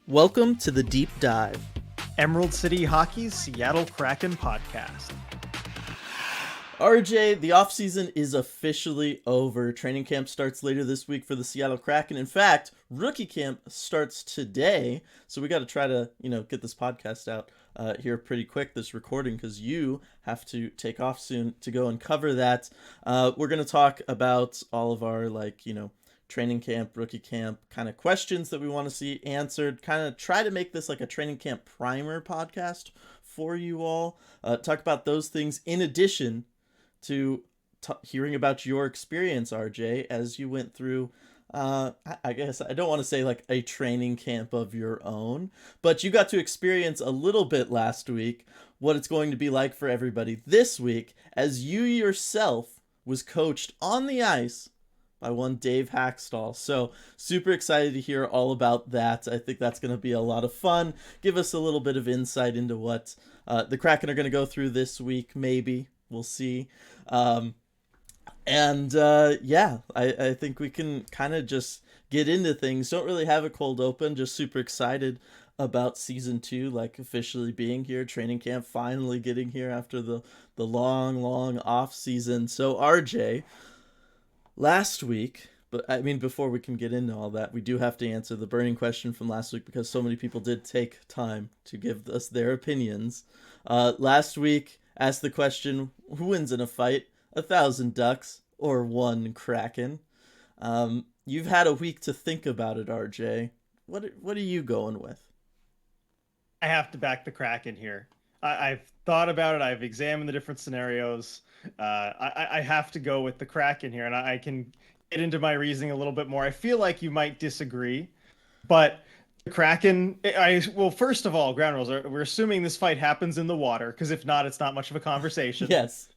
Welcome to the Deep Dive. Emerald City Hockey's Seattle Kraken podcast. RJ, the offseason is officially over. Training camp starts later this week for the Seattle Kraken. In fact, rookie camp starts today. So we got to try to, get this podcast out here pretty quick, this recording, because you have to take off soon to go and cover that. We're going to talk about all of our, training camp, rookie camp kind of questions that we want to see answered. Kind of try to make this like a training camp primer podcast for you all. Talk about those things in addition to hearing about your experience, RJ, as you went through, I guess I don't want to say like a training camp of your own, but you got to experience a little bit last week what it's going to be like for everybody this week as you yourself was coached on the ice by one Dave Hakstol. So super excited to hear all about that. I think that's going to be a lot of fun. Give us a little bit of insight into what the Kraken are going to go through this week, maybe. We'll see. I think we can kind of just get into things. Don't really have a cold open, just super excited about season 2, like officially being here, training camp finally getting here after the long off season. So RJ, last week, before we can get into all that, we do have to answer the burning question from last week because so many people did take time to give us their opinions. Last week, asked the question, who wins in a fight, 1,000 ducks or 1 kraken? You've had a week to think about it, RJ. What are you going with? I have to back the Kraken here. I've thought about it. I've examined the different scenarios. I have to go with the Kraken here, and I can get into my reasoning a little bit more. I feel like you might disagree, but the Kraken, first of all, ground rules, we're assuming this fight happens in the water, because if not, it's not much of a conversation. Yes.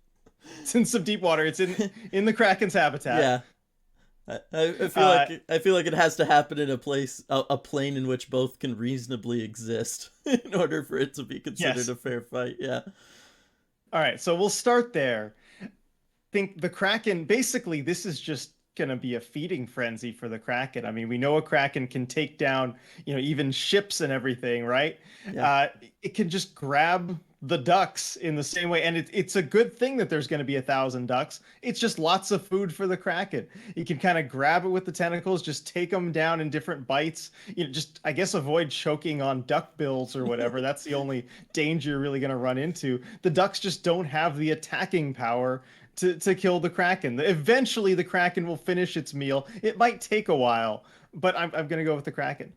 It's in some deep water. It's in the Kraken's habitat. Yeah. I feel like it has to happen in a plane in which both can reasonably exist in order for it to be considered a fair fight. Yeah. All right, so we'll start there. I think the Kraken, basically, this is just going to be a feeding frenzy for the Kraken. I mean, we know a Kraken can take down, even ships and everything, right? Yeah. It can just grab the ducks in the same way. And it's a good thing that there's going to be 1,000 ducks. It's just lots of food for the Kraken. You can kind of grab it with the tentacles, just take them down in different bites. Just, I guess, avoid choking on duck bills or whatever. That's the only danger you're really going to run into. The ducks just don't have the attacking power to kill the Kraken. Eventually, the Kraken will finish its meal. It might take a while, but I'm going to go with the Kraken.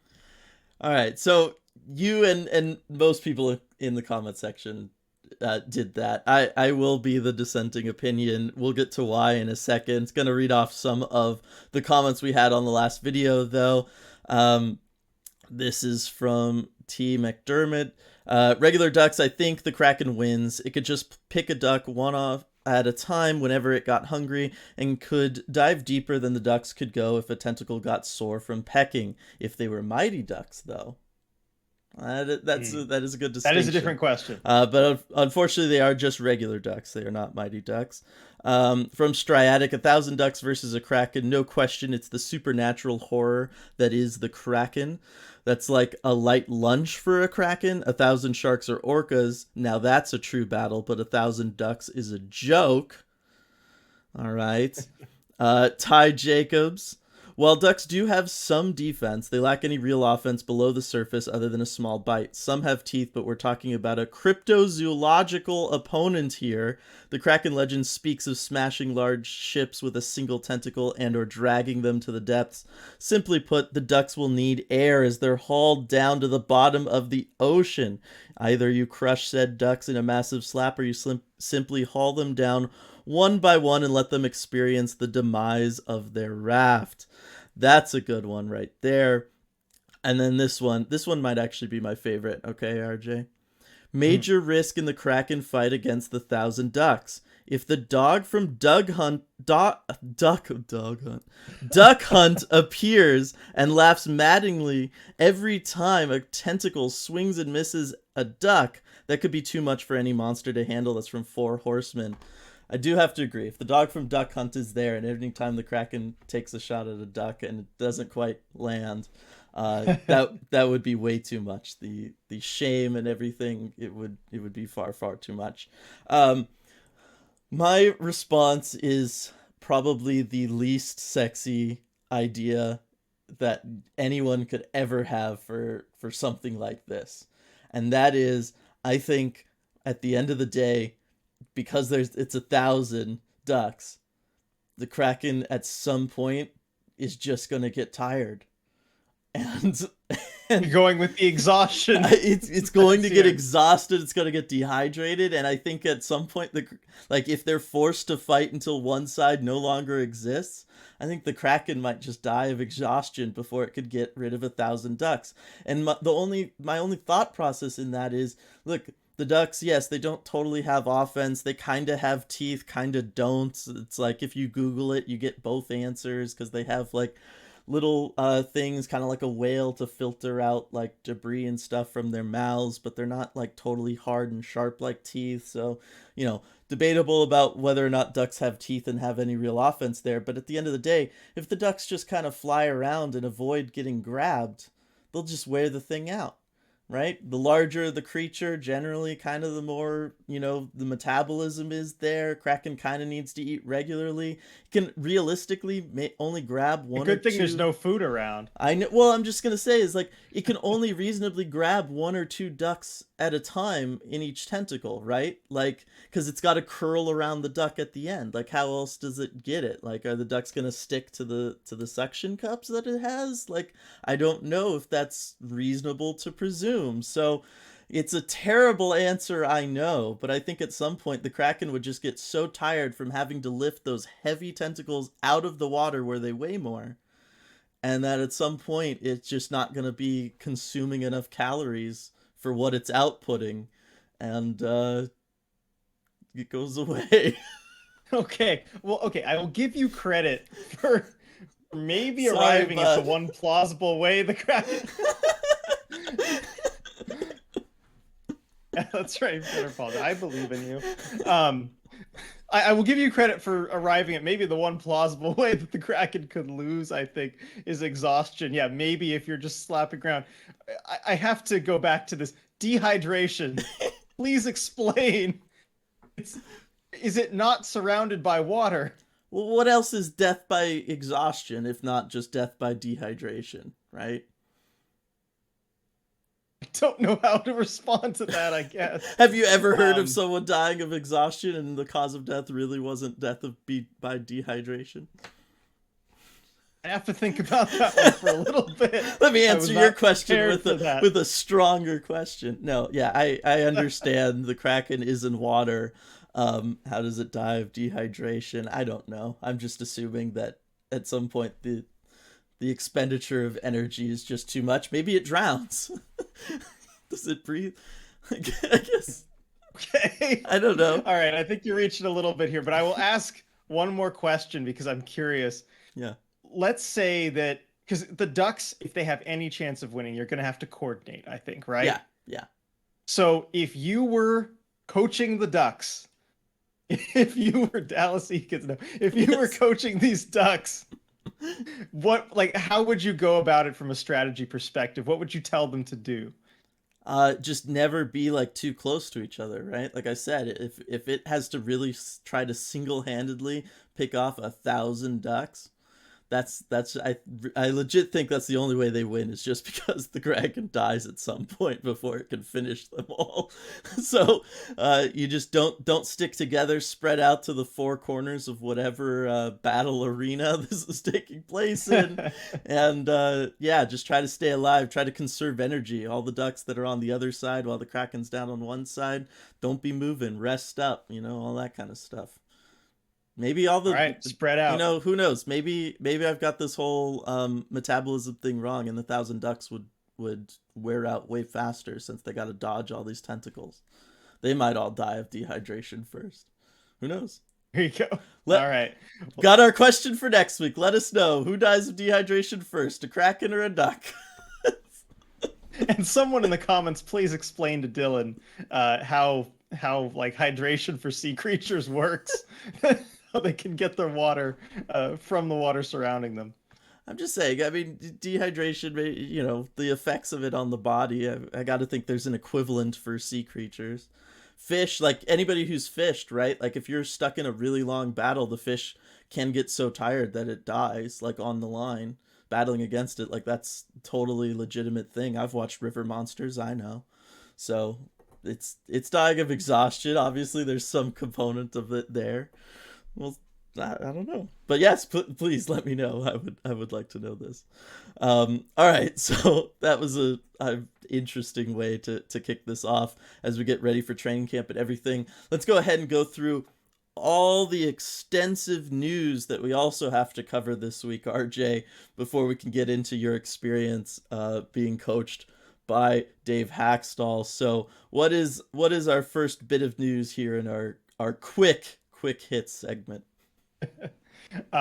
All right, so you and most people in the comment section did that. I will be the dissenting opinion. We'll get to why in a second. It's going to read off some of the comments we had on the last video, though. This is from T. McDermott. Regular ducks, I think the Kraken wins. It could just pick a duck one off at a time whenever it got hungry and could dive deeper than the ducks could go if a tentacle got sore from pecking. If they were mighty ducks, though. That is a good distinction. That is a different question. But unfortunately, they are just regular ducks. They are not mighty ducks. From Striatic, 1,000 ducks versus a Kraken. No question, it's the supernatural horror that is the Kraken. That's like a light lunch for a Kraken. 1,000 sharks or orcas. Now that's a true battle, but 1,000 ducks is a joke. All right. Ty Jacobs. While ducks do have some defense, they lack any real offense below the surface other than a small bite. Some have teeth, but we're talking about a cryptozoological opponent here. The Kraken legend speaks of smashing large ships with a single tentacle and or dragging them to the depths. Simply put, the ducks will need air as they're hauled down to the bottom of the ocean. Either you crush said ducks in a massive slap or you simply haul them down one by one and let them experience the demise of their raft. That's a good one right there. And then this one might actually be my favorite. Okay, RJ? Major risk in the Kraken fight against the 1,000 ducks. If the dog from Duck Hunt appears and laughs maddeningly every time a tentacle swings and misses a duck, that could be too much for any monster to handle. That's from Four Horsemen. I do have to agree. If the dog from Duck Hunt is there, and every time the Kraken takes a shot at a duck and it doesn't quite land, That would be way too much. The shame and everything, it would be far too much. Um, my response is probably the least sexy idea that anyone could ever have for something like this. And that is, I think at the end of the day, because it's 1,000 ducks, the Kraken at some point is just gonna get tired. And You're and going with the exhaustion. it's going to get exhausted, it's going to get dehydrated, and I think at some point, like if they're forced to fight until one side no longer exists, I think the Kraken might just die of exhaustion before it could get rid of 1,000 ducks. And my only thought process in that is, look, the ducks, yes, they don't totally have offense. They kind of have teeth, kind of don't. It's like if you Google it, you get both answers because they have like little things, kind of like a whale, to filter out like debris and stuff from their mouths, but they're not like totally hard and sharp like teeth. So, debatable about whether or not ducks have teeth and have any real offense there. But at the end of the day, if the ducks just kind of fly around and avoid getting grabbed, they'll just wear the thing out. Right? The larger the creature, generally, kind of the more, the metabolism is there. Kraken kind of needs to eat regularly. It can realistically only grab A one or good thing there's two. no food around. I know. Well, I'm just gonna say is like it can only reasonably grab one or two ducks at a time in each tentacle, right? Like, because it's got to curl around the duck at the end. Like, how else does it get it? Like, are the ducks gonna stick to the suction cups that it has? Like, I don't know if that's reasonable to presume. So, it's a terrible answer, I know, but I think at some point the Kraken would just get so tired from having to lift those heavy tentacles out of the water where they weigh more, and that at some point it's just not going to be consuming enough calories for what it's outputting, and it goes away. Okay. Well, okay. I will give you credit for maybe Sorry, arriving at the bud. one plausible way the Kraken. Yeah, that's right, Better Paul. I believe in you. I will give you credit for arriving at maybe the one plausible way that the Kraken could lose, I think, is exhaustion. Yeah, maybe if you're just slapping around. I have to go back to this dehydration. Please explain. Is it not surrounded by water? Well, what else is death by exhaustion if not just death by dehydration, right? I don't know how to respond to that, I guess. Have you ever heard of Um, someone dying of exhaustion and the cause of death really wasn't death by dehydration? I have to think about that one for a little bit. Let me I was answer your not question prepared for that. with a stronger question. No, yeah, I understand the Kraken is in water. How does it die of dehydration? I don't know. I'm just assuming that at some point the expenditure of energy is just too much. Maybe it drowns. Does it breathe? I guess. Okay. I don't know. All right. I think you're reaching a little bit here, but I will ask one more question because I'm curious. Yeah. Let's say that because the Ducks, if they have any chance of winning, you're going to have to coordinate, I think, right? Yeah. Yeah. So if you were coaching the Ducks, if you were Dallas Eakins, no, if you were coaching these Ducks, how would you go about it from a strategy perspective? What would you tell them to do? Just never be like too close to each other, right? Like I said, if it has to really try to single-handedly pick off 1,000 ducks, I legit think that's the only way they win, is just because the dragon dies at some point before it can finish them all. So you just don't stick together, spread out to the four corners of whatever battle arena this is taking place in, and yeah, just try to stay alive, try to conserve energy. All the ducks that are on the other side while the Kraken's down on one side, don't be moving, rest up, all that kind of stuff. Maybe all All right, spread out. who knows? Maybe I've got this whole metabolism thing wrong, and the 1,000 ducks would wear out way faster since they got to dodge all these tentacles. They might all die of dehydration first. Who knows? Here you go. All right. Got our question for next week. Let us know who dies of dehydration first, a Kraken or a duck. And someone in the comments, please explain to Dylan how like hydration for sea creatures works. How they can get their water from the water surrounding them. I'm just saying. I mean, dehydration, the effects of it on the body. I got to think there's an equivalent for sea creatures. Fish, like anybody who's fished, right? Like if you're stuck in a really long battle, the fish can get so tired that it dies, like on the line, battling against it. Like that's totally legitimate thing. I've watched river monsters. I know. So it's dying of exhaustion. Obviously, there's some component of it there. Well, I don't know, but yes, please let me know. I would like to know this. All right, so that was a interesting way to kick this off as we get ready for training camp and everything. Let's go ahead and go through all the extensive news that we also have to cover this week, RJ, before we can get into your experience being coached by Dave Hakstol. So what is our first bit of news here in our quick hits segment?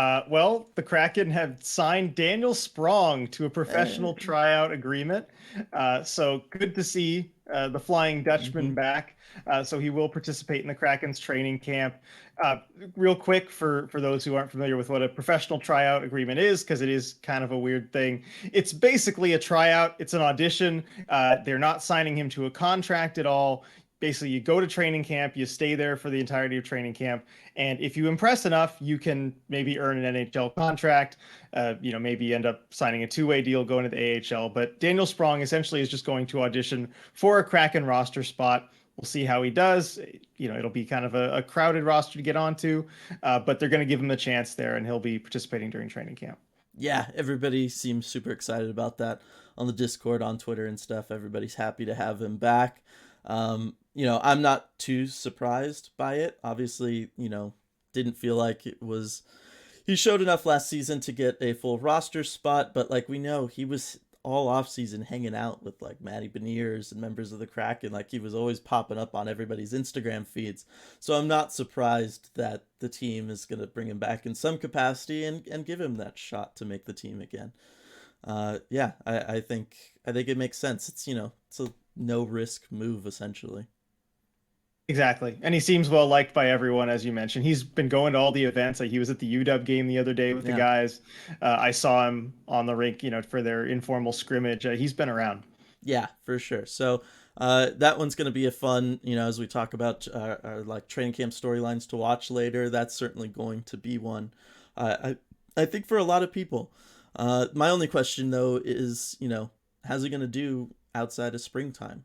Well, the Kraken have signed Daniel Sprong to a Eh, professional tryout agreement. So good to see the Flying Dutchman mhm. back. So he will participate in the Kraken's training camp. Uh, Real quick, for those who aren't familiar with what a professional tryout agreement is, because it is kind of a weird thing. It's basically a tryout. It's an audition. They're not signing him to a contract at all. Basically, you go to training camp, you stay there for the entirety of training camp, and if you impress enough, you can maybe earn an NHL contract. Maybe end up signing a two-way deal going to the AHL. But Daniel Sprong essentially is just going to audition for a Kraken roster spot. We'll see how he does. It'll be kind of a crowded roster to get onto, but they're going to give him a chance there, and he'll be participating during training camp. Yeah, everybody seems super excited about that on the Discord, on Twitter and stuff. Everybody's happy to have him back. I'm not too surprised by it. Obviously, didn't feel like it was. He showed enough last season to get a full roster spot, but like we know, he was all off season hanging out with like Matty Beniers and members of the Kraken. Like he was always popping up on everybody's Instagram feeds. So I'm not surprised that the team is going to bring him back in some capacity and give him that shot to make the team again. Yeah, I think it makes sense. It's a no risk move essentially. Exactly. And he seems well liked by everyone, as you mentioned. He's been going to all the events. Like he was at the UW game the other day with the Yeah. guys. I saw him on the rink, for their informal scrimmage. He's been around. Yeah, for sure. So that one's going to be a fun, as we talk about our like training camp storylines to watch later. That's certainly going to be one. I think for a lot of people. My only question though is, how's it going to do outside of springtime?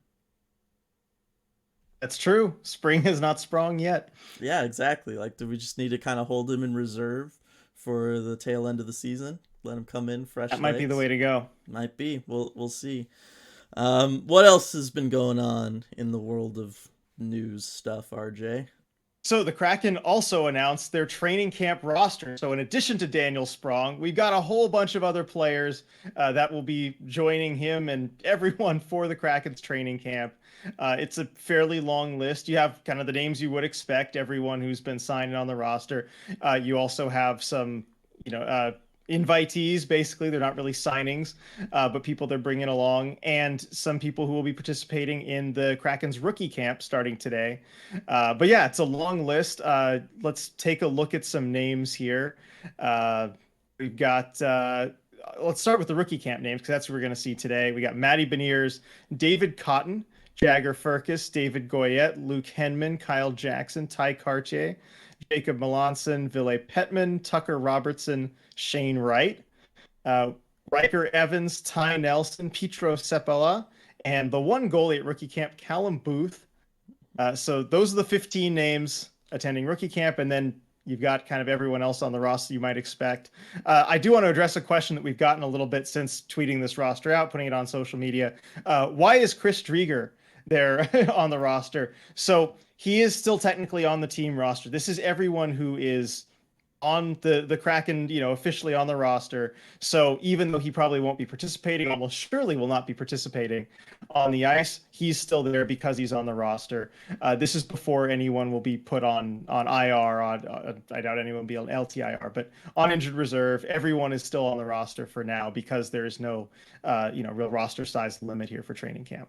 That's true. Spring has not sprung yet. Yeah, exactly. Like, do we just need to kind of hold him in reserve for the tail end of the season? Let him come in fresh That might be the legs. way to go. Might be. We'll see. What else has been going on in the world of news stuff, RJ? So the Kraken also announced their training camp roster. So in addition to Daniel Sprong, we've got a whole bunch of other players that will be joining him and everyone for the Kraken's training camp. It's a fairly long list. You have kind of the names you would expect, everyone who's been signed on the roster. You also have some, invitees. Basically, they're not really signings, but people they're bringing along, and some people who will be participating in the Kraken's rookie camp starting today. But yeah, it's a long list. Let's take a look at some names here. Uh, we've got. Let's start with the rookie camp names because that's what we're going to see today. We got Matty Beniers, David Cotton, Jagger Furcus, David Goyette, Luke Henman, Kyle Jackson, Ty Cartier, Jacob Melanson, Ville Petman, Tucker Robertson, Shane Wright, uh, Riker Evans, Ty Nelson, Petro Sepala, and the one goalie at rookie camp, Callum Booth. So those are the 15 names attending rookie camp, and then you've got kind of everyone else on the roster you might expect. I do want to address a question that we've gotten a little bit since tweeting this roster out, putting it on social media. Why is Chris Drieger there on the roster? So he is still technically on the team roster. This is everyone who is on the Kraken, officially on the roster. So even though he probably won't be participating, almost surely will not be participating on the ice, he's still there because he's on the roster. This is before anyone will be put on IR. I doubt anyone will be on LTIR, but on injured reserve, everyone is still on the roster for now because there is no, real roster size limit here for training camp.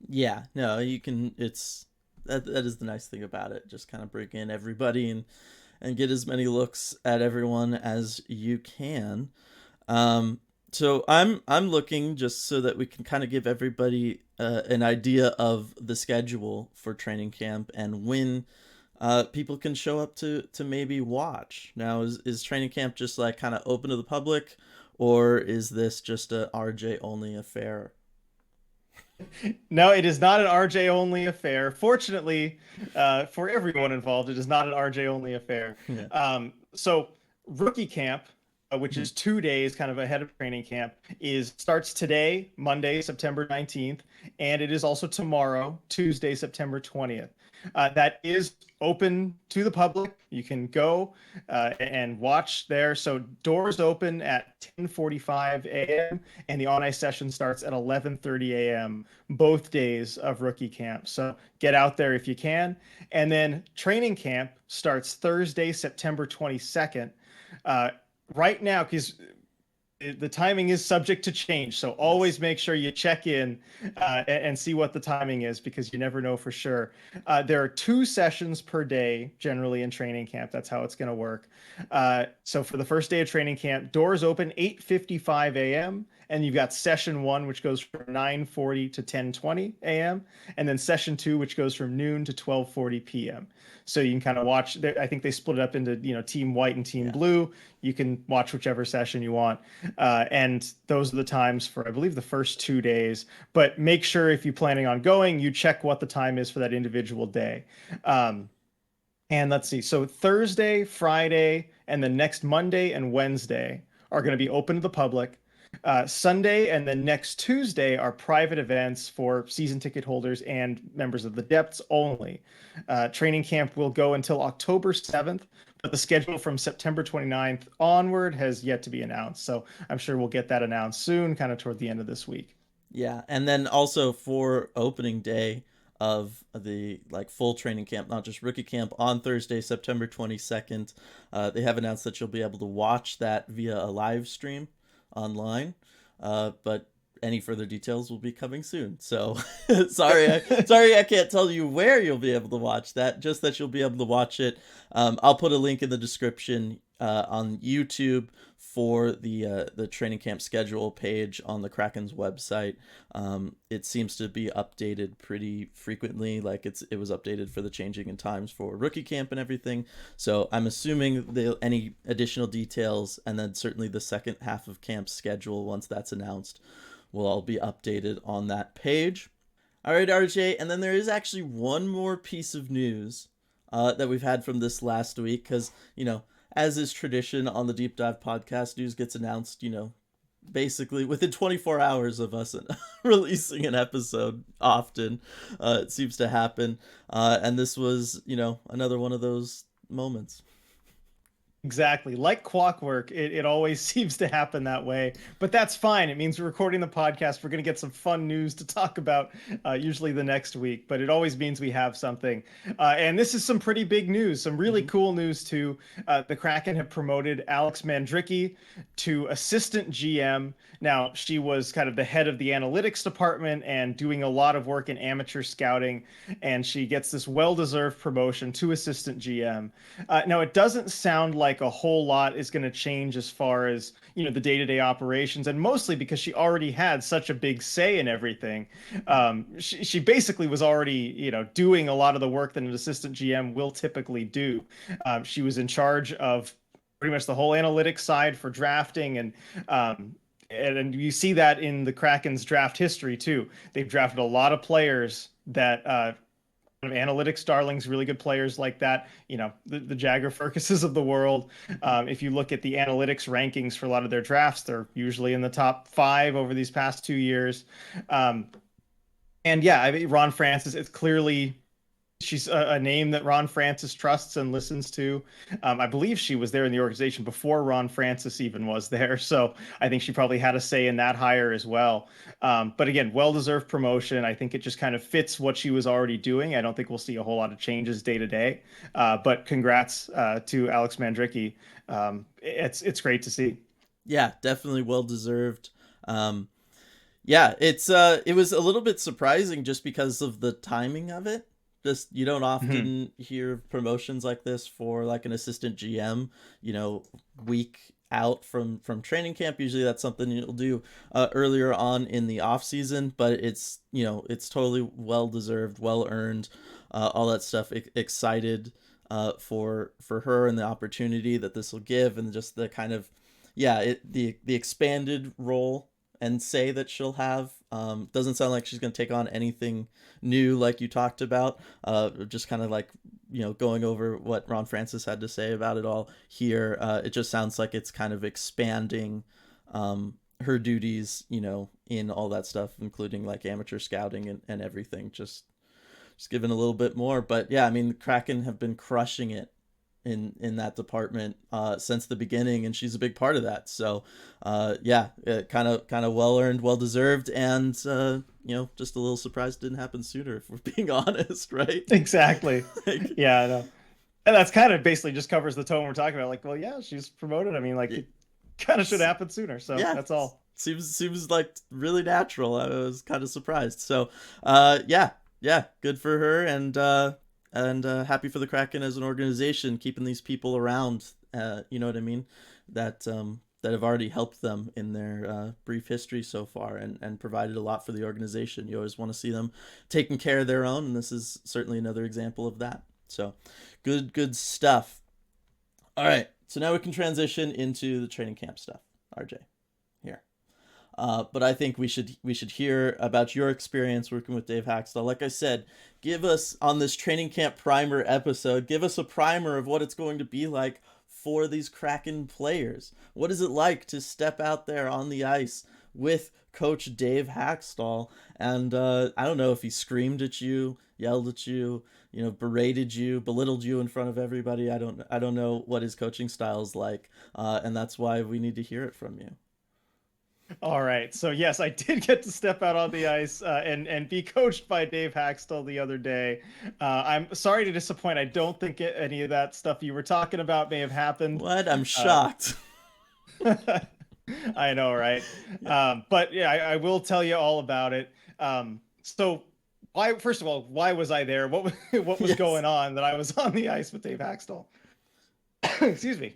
Yeah, no, you can. That is the nice thing about it. Just kind of bring in everybody and get as many looks at everyone as you can. So I'm looking just so that we can kind of give everybody an idea of the schedule for training camp and when people can show up to maybe watch. Now, is training camp just like kind of open to the public, or is this just a RJ only affair? No, it is not an RJ only affair. Fortunately, for everyone involved, it is not an RJ only affair. Yeah. So rookie camp, which Mhm. is 2 days kind of ahead of training camp, is starts today, Monday, September 19th, and it is also tomorrow, Tuesday, September 20th. That is open to the public. You can go and watch there. So doors open at 10:45 a.m. and the on-ice session starts at 11:30 a.m. both days of rookie camp. So get out there if you can. And then training camp starts Thursday, September 22nd. Uh, right now, because the timing is subject to change. So Yes. always make sure you check in and see what the timing is because you never know for sure. There are 2 sessions per day generally in training camp. That's how it's going to work. So for the first day of training camp, doors open 8:55 a.m. and you've got session 1, which goes from 9:40 to 10:20 a.m. and then session 2, which goes from noon to 12:40 p.m. So you can kind of watch. I think they split it up into team white and team Yeah. blue. You can watch whichever session you want. And those are the times for, I believe, the first 2 days. But make sure if you're planning on going, you check what the time is for that individual day. Um, and let's see. So Thursday, Friday, and the next Monday and Wednesday are going to be open to the public. Sunday and the next Tuesday are private events for season ticket holders and members of the depths only. Training camp will go until October 7th, but the schedule from September 29th onward has yet to be announced. So I'm sure we'll get that announced soon, kind of toward the end of this week. Yeah, and then also for opening day of the like full training camp, not just rookie camp, on Thursday, September 22nd, they have announced that you'll be able to watch that via a live stream online. But any further details will be coming soon. So sorry I can't tell you where you'll be able to watch that. Just that you'll be able to watch it. I'll put a link in the description on YouTube for the training camp schedule page on the Kraken's website. It seems to be updated pretty frequently. Like it was updated for the changing in times for rookie camp and everything. So I'm assuming any additional details and then certainly the second half of camp schedule once that's announced will all be updated on that page. All right, RJ, and then there is actually one more piece of news that we've had from this last week because as is tradition on the Deep Dive podcast, news gets announced, basically within 24 hours of us releasing an episode often. It seems to happen. And this was, another one of those moments. Exactly. Like clockwork, it always seems to happen that way. But that's fine. It means we're recording the podcast. We're going to get some fun news to talk about, usually the next week. But it always means we have something. And this is some pretty big news, some really Mm-hmm. cool news, too. The Kraken have promoted Alex Mandrycky to assistant GM. Now, she was kind of the head of the analytics department and doing a lot of work in amateur scouting. And she gets this well-deserved promotion to assistant GM. Now, it doesn't sound like a whole lot is going to change as far as the day-to-day operations, and mostly because she already had such a big say in everything. She basically was already doing a lot of the work that an assistant GM will typically do. She was in charge of pretty much the whole analytics side for drafting and you see that in the Kraken's draft history too. They've drafted a lot of players that of analytics darlings, really good players like that. The Jagger Furcuses of the world. If you look at the analytics rankings for a lot of their drafts, they're usually in the top 5 over these past 2 years. And yeah, I mean, Ron Francis, it's clearly she's a name that Ron Francis trusts and listens to. I believe she was there in the organization before Ron Francis even was there. So I think she probably had a say in that hire as well. But again, well-deserved promotion. I think it just kind of fits what she was already doing. I don't think we'll see a whole lot of changes day to day. But congrats to Alex Mandrycky. It's great to see. Yeah, definitely well deserved. Um, yeah, it was a little bit surprising just because of the timing of it. Just you don't Mhm. often hear promotions like this for like an assistant GM, week out from training camp. Usually that's something you'll do earlier on in the off season, but it's totally well deserved, well earned, all that stuff. Excited for her and the opportunity that this will give, and just the kind of the expanded role and say that she'll have. Doesn't sound like she's going to take on anything new like you talked about. Just kind of like, going over what Ron Francis had to say about it all here. It just sounds like it's kind of expanding her duties, in all that stuff, including like amateur scouting and everything. Just giving a little bit more. But yeah, I mean, the Kraken have been crushing it in that department since the beginning, and she's a big part of that. So kind of well earned, well deserved, and just a little surprised it didn't happen sooner, if we're being honest, right? Exactly. Like, Yeah, I know. And that's kind of basically just covers the tone we're talking about. Like, well, yeah, she's promoted. I mean, like, it kind of should happen sooner. So yeah, that's all. seems like really natural. I was kind of surprised. So yeah, good for her, and happy for the Kraken as an organization, keeping these people around. You know what I mean? That have already helped them in their brief history so far, and provided a lot for the organization. You always want to see them taking care of their own, and this is certainly another example of that. So, good stuff. All right, so now we can transition into the training camp stuff. RJ, here. But I think we should hear about your experience working with Dave Hakstol. Like I said, give us, on this training camp primer episode, give us a primer of what it's going to be like for these Kraken players. What is it like to step out there on the ice with Coach Dave Hakstol? And I don't know if he screamed at you, yelled at you, berated you, belittled you in front of everybody. I don't know what his coaching style is like, and that's why we need to hear it from you. All right. So yes, I did get to step out on the ice and be coached by Dave Hakstol the other day. I'm sorry to disappoint. I don't think any of that stuff you were talking about may have happened. What? I'm shocked. I know, right? But yeah, I will tell you all about it. So first of all, why was I there? What was Yes. going on that I was on the ice with Dave Hakstol? Excuse me.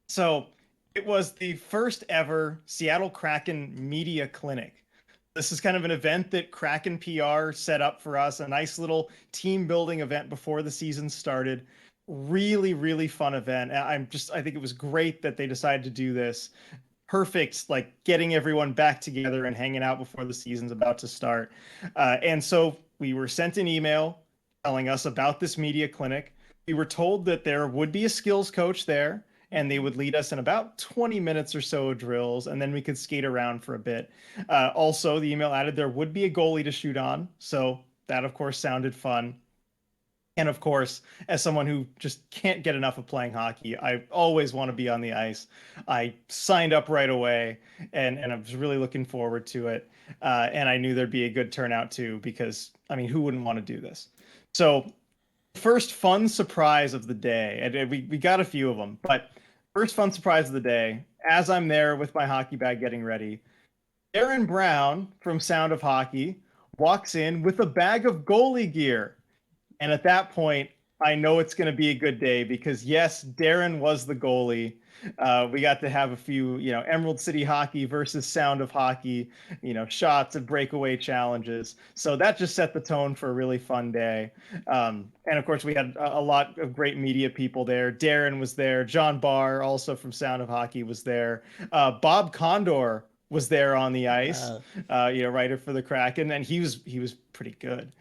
So it was the first ever Seattle Kraken Media Clinic. This is kind of an event that Kraken PR set up for us, a nice little team building event before the season started. Really, really fun event. I think it was great that they decided to do this. Perfect, like getting everyone back together and hanging out before the season's about to start. And so we were sent an email telling us about this media clinic. We were told that there would be a skills coach there, and they would lead us in about 20 minutes or so of drills, and then we could skate around for a bit. Also, the email added there would be a goalie to shoot on, so that, of course, sounded fun. And of course, as someone who just can't get enough of playing hockey, I always want to be on the ice. I signed up right away, and I was really looking forward to it. And I knew there'd be a good turnout too, because, I mean, who wouldn't want to do this? So first fun surprise of the day, and we got a few of them, but first fun surprise of the day, as I'm there with my hockey bag getting ready, Darren Brown from Sound of Hockey walks in with a bag of goalie gear. And at that point, I know it's going to be a good day, because yes, Darren was the goalie. We got to have a few, Emerald City Hockey versus Sound of Hockey, shots and breakaway challenges. So that just set the tone for a really fun day. And of course, we had a lot of great media people there. Darren was there. John Barr, also from Sound of Hockey, was there. Bob Condor was there on the ice, writer for the Kraken, and he was pretty good.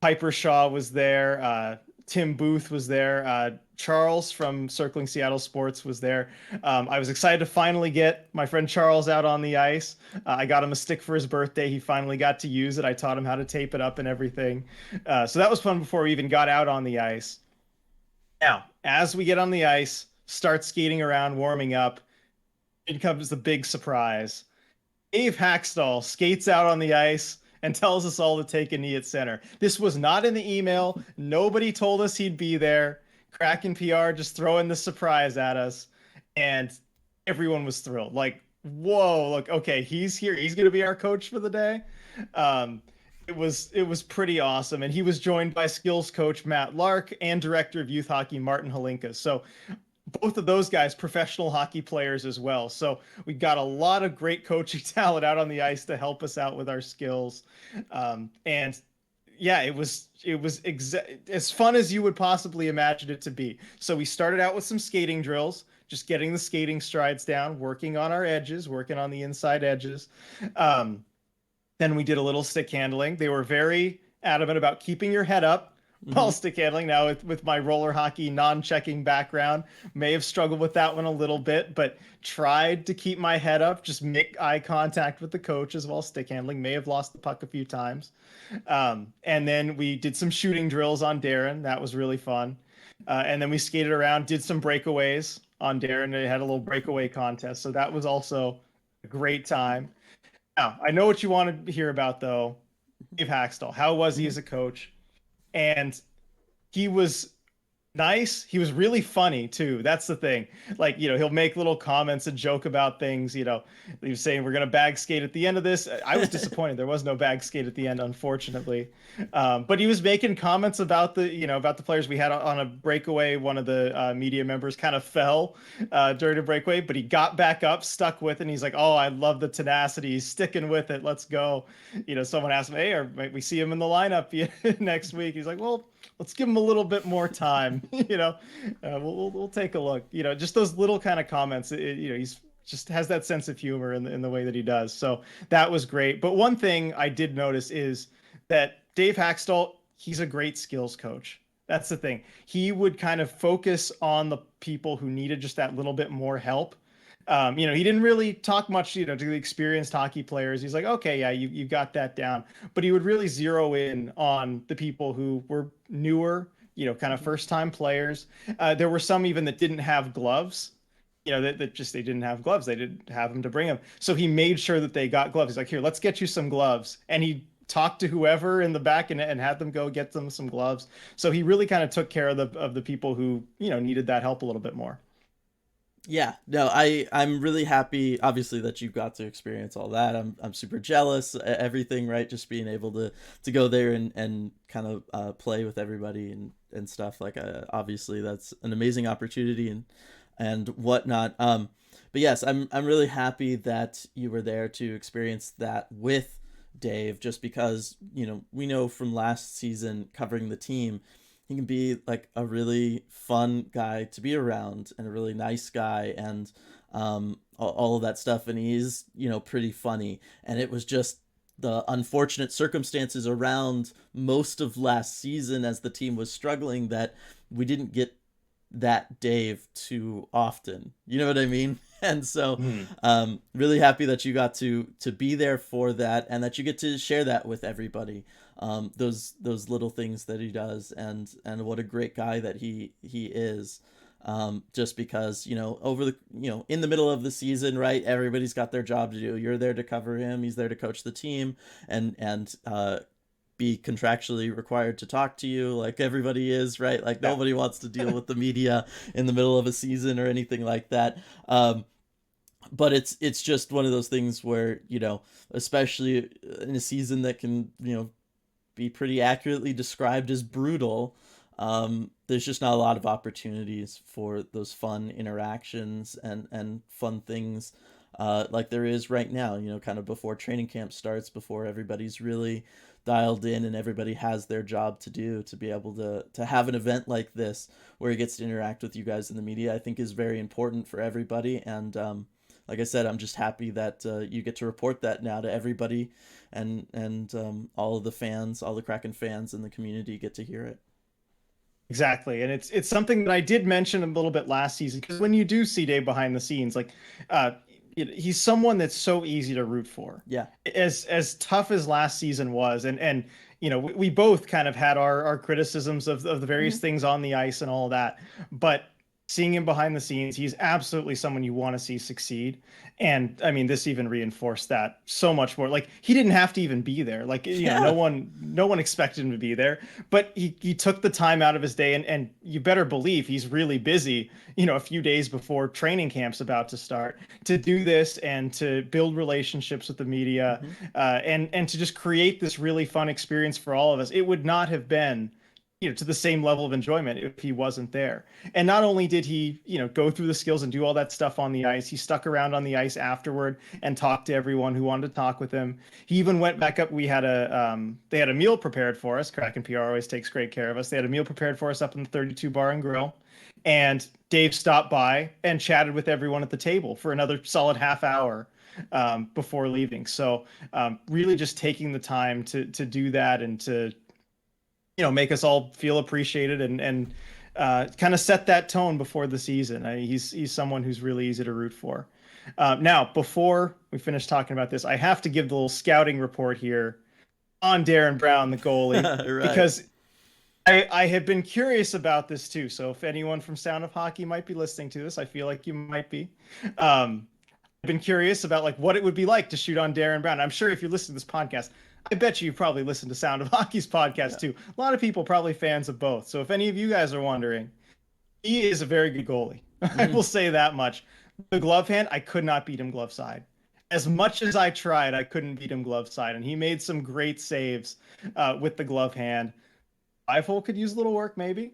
Piper Shaw was there. Tim Booth was there. Charles from Circling Seattle Sports was there. I was excited to finally get my friend Charles out on the ice. I got him a stick for his birthday. He finally got to use it. I taught him how to tape it up and everything. So that was fun before we even got out on the ice. Now, as we get on the ice, start skating around, warming up, in comes the big surprise. Dave Hakstol skates out on the ice and tells us all to take a knee at center. This was not in the email. Nobody told us he'd be there. Kraken PR just throwing the surprise at us, and everyone was thrilled. Like, whoa, look, okay, he's here. He's going to be our coach for the day. It was pretty awesome, and he was joined by skills coach Matt Lark and director of youth hockey Martin Halinka. So both of those guys professional hockey players as well. So we got a lot of great coaching talent out on the ice to help us out with our skills. And yeah, as fun as you would possibly imagine it to be. So we started out with some skating drills, just getting the skating strides down, working on our edges, working on the inside edges. Um, then we did a little stick handling. They were very adamant about keeping your head up while Hmm. stick handling. Now, with my roller hockey non-checking background, may have struggled with that one a little bit, but tried to keep my head up, just make eye contact with the coaches while stick handling. May have lost the puck a few times. And then we did some shooting drills on Darren. That was really fun. And then we skated around, did some breakaways on Darren. They had a little breakaway contest. So that was also a great time. Now, I know what you want to hear about, though. Dave Hakstol. How was he Hmm. as a coach? And he was nice. He was really funny too. That's the thing. Like, he'll make little comments and joke about things. He was saying we're gonna bag skate at the end of this. I was disappointed. There was no bag skate at the end, unfortunately. But he was making comments about the players we had on a breakaway. One of the media members kind of fell during a breakaway, but he got back up, stuck with it. And he's like, "Oh, I love the tenacity. He's sticking with it. Let's go." Someone asked him, "Hey, might we see him in the lineup next week?" He's like, "Well, let's give him a little bit more time." We'll take a look. Just those little kind of comments. He's just has that sense of humor in the way that he does. So that was great. But one thing I did notice is that Dave Hakstol, he's a great skills coach. That's the thing. He would kind of focus on the people who needed just that little bit more help. He didn't really talk much, to the experienced hockey players. He's like, okay, yeah, you got that down. But he would really zero in on the people who were newer, kind of Hmm. first time players. There were some even that didn't have gloves. That just they didn't have gloves. They didn't have them to bring them. So he made sure that they got gloves. He's like, here, let's get you some gloves. And he talked to whoever in the back and had them go get them some gloves. So he really kind of took care of the people who, needed that help a little bit more. Yeah, no, I'm really happy, obviously, that you got to experience all that. I'm super jealous, everything, right? Just being able to go there and kind of play with everybody and stuff. Like, obviously, that's an amazing opportunity and whatnot. But yes, I'm really happy that you were there to experience that with Dave, just because we know from last season covering the team, he can be like a really fun guy to be around and a really nice guy, and all of that stuff, and he's pretty funny, and it was just the unfortunate circumstances around most of last season as the team was struggling that we didn't get that Dave too often. You know what I mean? And so, Mhm. really happy that you got to be there for that, and that you get to share that with everybody. Those little things that he does, and what a great guy that he is. Just because over the in the middle of the season, right? Everybody's got their job to do. You're there to cover him. He's there to coach the team, and be contractually required to talk to you like everybody is, right? Like Yeah. nobody wants to deal with the media in the middle of a season or anything like that. But it's just one of those things where especially in a season that can be pretty accurately described as brutal. There's just not a lot of opportunities for those fun interactions and fun things, like there is right now, kind of before training camp starts, before everybody's really dialed in and everybody has their job to do. To be able to have an event like this where he gets to interact with you guys in the media, I think is very important for everybody. And like I said, I'm just happy that you get to report that now to everybody, and all of the fans, all the Kraken fans in the community get to hear it. Exactly. And it's something that I did mention a little bit last season, because when you do see Dave behind the scenes, like uh he's someone that's so easy to root for. Yeah. As tough as last season was, and we both kind of had our criticisms of the various Hmm. things on the ice and all of that. But seeing him behind the scenes, he's absolutely someone you want to see succeed. And I mean, this even reinforced that so much more. Like, he didn't have to even be there. Like, Yeah. no one expected him to be there, but he took the time out of his day, and you better believe he's really busy, a few days before training camp's about to start, to do this and to build relationships with the media, Hmm. and to just create this really fun experience for all of us. It would not have been to the same level of enjoyment if he wasn't there. And not only did he, go through the skills and do all that stuff on the ice, he stuck around on the ice afterward and talked to everyone who wanted to talk with him. He even went back up. We had they had a meal prepared for us. Kraken PR always takes great care of us. They had a meal prepared for us up in the 32 Bar and Grill. And Dave stopped by and chatted with everyone at the table for another solid half hour before leaving. So really just taking the time to do that and to make us all feel appreciated and kind of set that tone before the season. He's someone who's really easy to root for. Now, before we finish talking about this, I have to give the little scouting report here on Darren Brown, the goalie, Right. because I had been curious about this too. So if anyone from Sound of Hockey might be listening to this, I feel like you might be. I've been curious about like what it would be like to shoot on Darren Brown. I'm sure if you listen to this podcast, I bet you've probably listened to Sound of Hockey's podcast too. A lot of people probably fans of both. So if any of you guys are wondering, he is a very good goalie. I will say that much. The glove hand, I could not beat him glove side. As much as I tried, I couldn't beat him glove side, and he made some great saves with the glove hand. Eiffel could use a little work, maybe.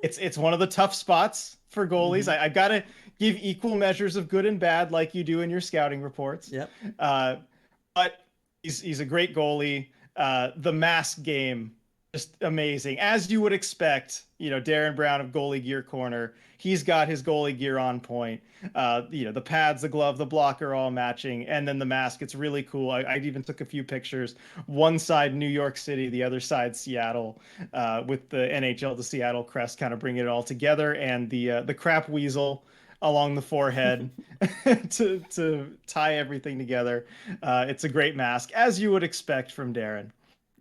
It's one of the tough spots for goalies. I got to give equal measures of good and bad, like you do in your scouting reports. Yep. But he's a great goalie. The mask game, just amazing, as you would expect. Darren Brown of Goalie Gear Corner. He's got his goalie gear on point. The pads, the glove, the blocker, all matching, and then the mask. It's really cool. I even took a few pictures. One side New York City, the other side Seattle, with the NHL, the Seattle crest, kind of bringing it all together, and the crap weasel along the forehead to tie everything together. It's a great mask, as you would expect from Darren.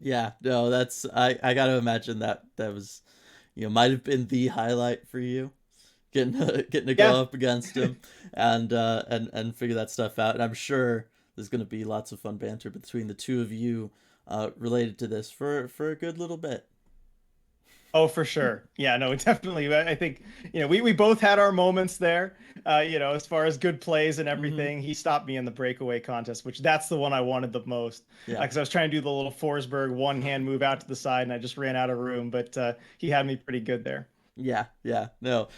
Yeah, no, that's I got to imagine that was, might have been the highlight for you, getting to go up against him and figure that stuff out. And I'm sure there's going to be lots of fun banter between the two of you related to this for a good little bit. Oh, for sure. Yeah, no, definitely. I think, we both had our moments there, as far as good plays and everything. He stopped me in the breakaway contest, which that's the one I wanted the most. Yeah. Because I was trying to do the little Forsberg one-hand move out to the side, and I just ran out of room. But he had me pretty good there. Yeah, no,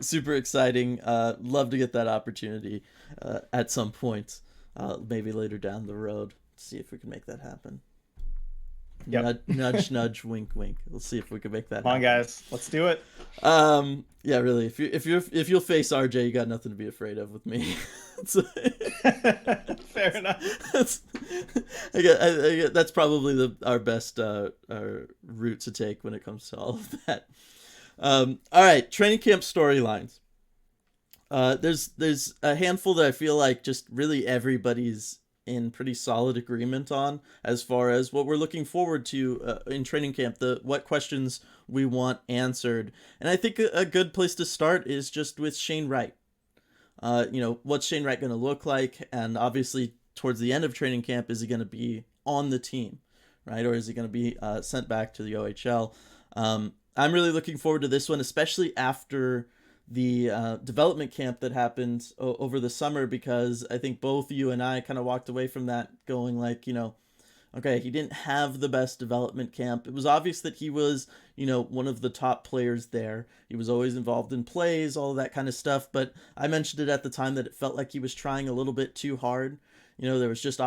super exciting. Love to get that opportunity at some point, maybe later down the road. See if we can make that happen. Yep. Nudge, nudge, wink, wink. We'll see if we can make that Come on, happen. guys, let's do it. Yeah, really. If you'll face RJ, you got nothing to be afraid of with me. Fair enough. I get, that's probably our best route to take when it comes to all of that. All right, training camp storylines. There's a handful that I feel like just really everybody's in pretty solid agreement on as far as what we're looking forward to in training camp, what questions we want answered. And I think a good place to start is just with Shane Wright. What's Shane Wright going to look like? And obviously towards the end of training camp, is he going to be on the team, right? Or is he going to be sent back to the OHL? I'm really looking forward to this one, especially after the development camp that happened over the summer, because I think both you and I kind of walked away from that going like, okay, he didn't have the best development camp. It was obvious that he was, one of the top players there. He was always involved in plays, all of that kind of stuff. But I mentioned it at the time that it felt like he was trying a little bit too hard. There was just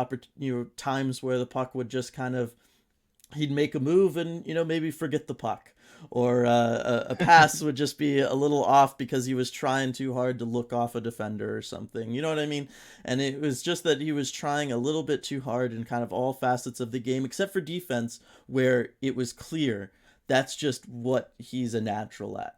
times where the puck would just kind of, he'd make a move and, maybe forget the puck. Or a pass would just be a little off because he was trying too hard to look off a defender or something. You know what I mean? And it was just that he was trying a little bit too hard in kind of all facets of the game, except for defense, where it was clear that's just what he's a natural at.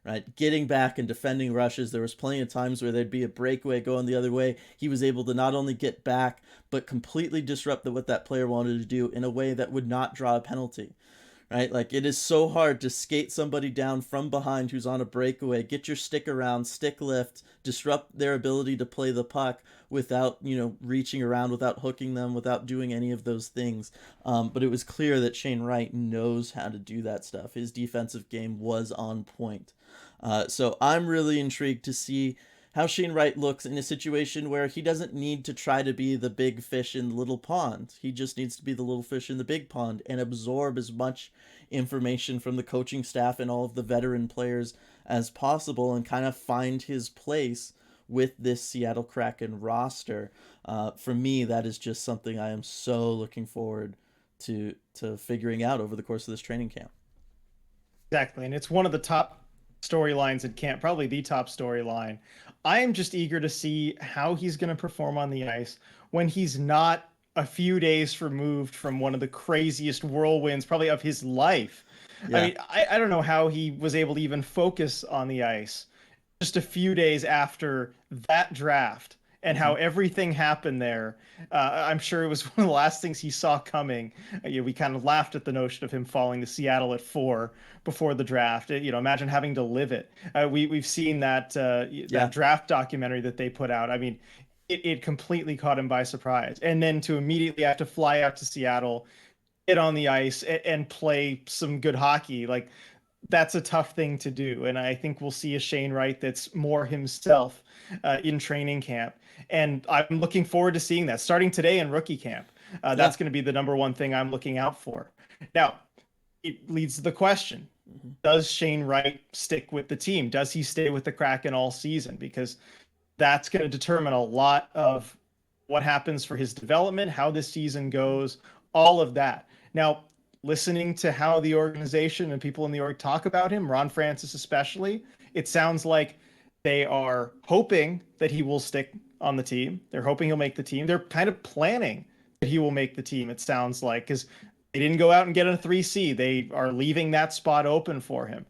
Right, getting back and defending rushes. There was plenty of times where there'd be a breakaway going the other way. He was able to not only get back, but completely disrupt what that player wanted to do in a way that would not draw a penalty. Right, like it is so hard to skate somebody down from behind who's on a breakaway, get your stick around, stick lift, disrupt their ability to play the puck without, reaching around, without hooking them, without doing any of those things. But it was clear that Shane Wright knows how to do that stuff. His defensive game was on point. So I'm really intrigued to see how Shane Wright looks in a situation where he doesn't need to try to be the big fish in the little pond. He just needs to be the little fish in the big pond and absorb as much information from the coaching staff and all of the veteran players as possible and kind of find his place with this Seattle Kraken roster. For me, that is just something I am so looking forward to figuring out over the course of this training camp. Exactly. And it's one of the top storylines in camp, probably the top storyline. I am just eager to see how he's going to perform on the ice when he's not a few days removed from one of the craziest whirlwinds probably of his life. I Yeah. mean, I don't know how he was able to even focus on the ice just a few days after that draft and how everything happened there. I'm sure it was one of the last things he saw coming. We kind of laughed at the notion of him falling to Seattle at 4 before the draft. Imagine having to live it. We've seen that that draft documentary that they put out. I mean, it completely caught him by surprise. And then to immediately have to fly out to Seattle, get on the ice and play some good hockey, like that's a tough thing to do. And I think we'll see a Shane Wright that's more himself in training camp. And I'm looking forward to seeing that starting today in rookie camp. That's going to be the number one thing I'm looking out for. Now, it leads to the question, does Shane Wright stick with the team? Does he stay with the Kraken all season? Because that's going to determine a lot of what happens for his development, how this season goes, all of that. Now, listening to how the organization and people in the org talk about him, Ron Francis especially, it sounds like they are hoping that he will stick on the team. They're hoping he'll make the team. They're kind of planning that he will make the team, it sounds like, because they didn't go out and get a 3C. They are leaving that spot open for him.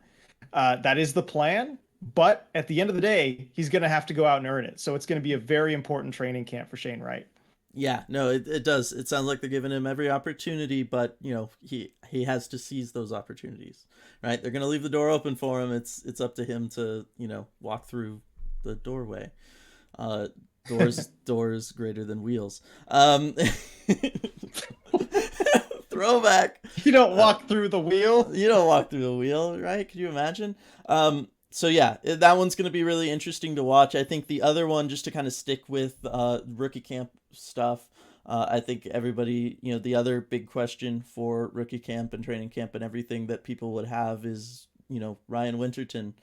That is the plan. But at the end of the day, he's going to have to go out and earn it. So it's going to be a very important training camp for Shane Wright. Yeah, no, it does. It sounds like they're giving him every opportunity, but he has to seize those opportunities, right? They're gonna leave the door open for him. It's up to him to walk through the doorway. Doors greater than wheels. Throwback. You don't walk through the wheel. You don't walk through the wheel, right? Can you imagine? So yeah, that one's going to be really interesting to watch. I think the other one, just to kind of stick with rookie camp stuff, I think everybody, the other big question for rookie camp and training camp and everything that people would have is, Ryan Winterton.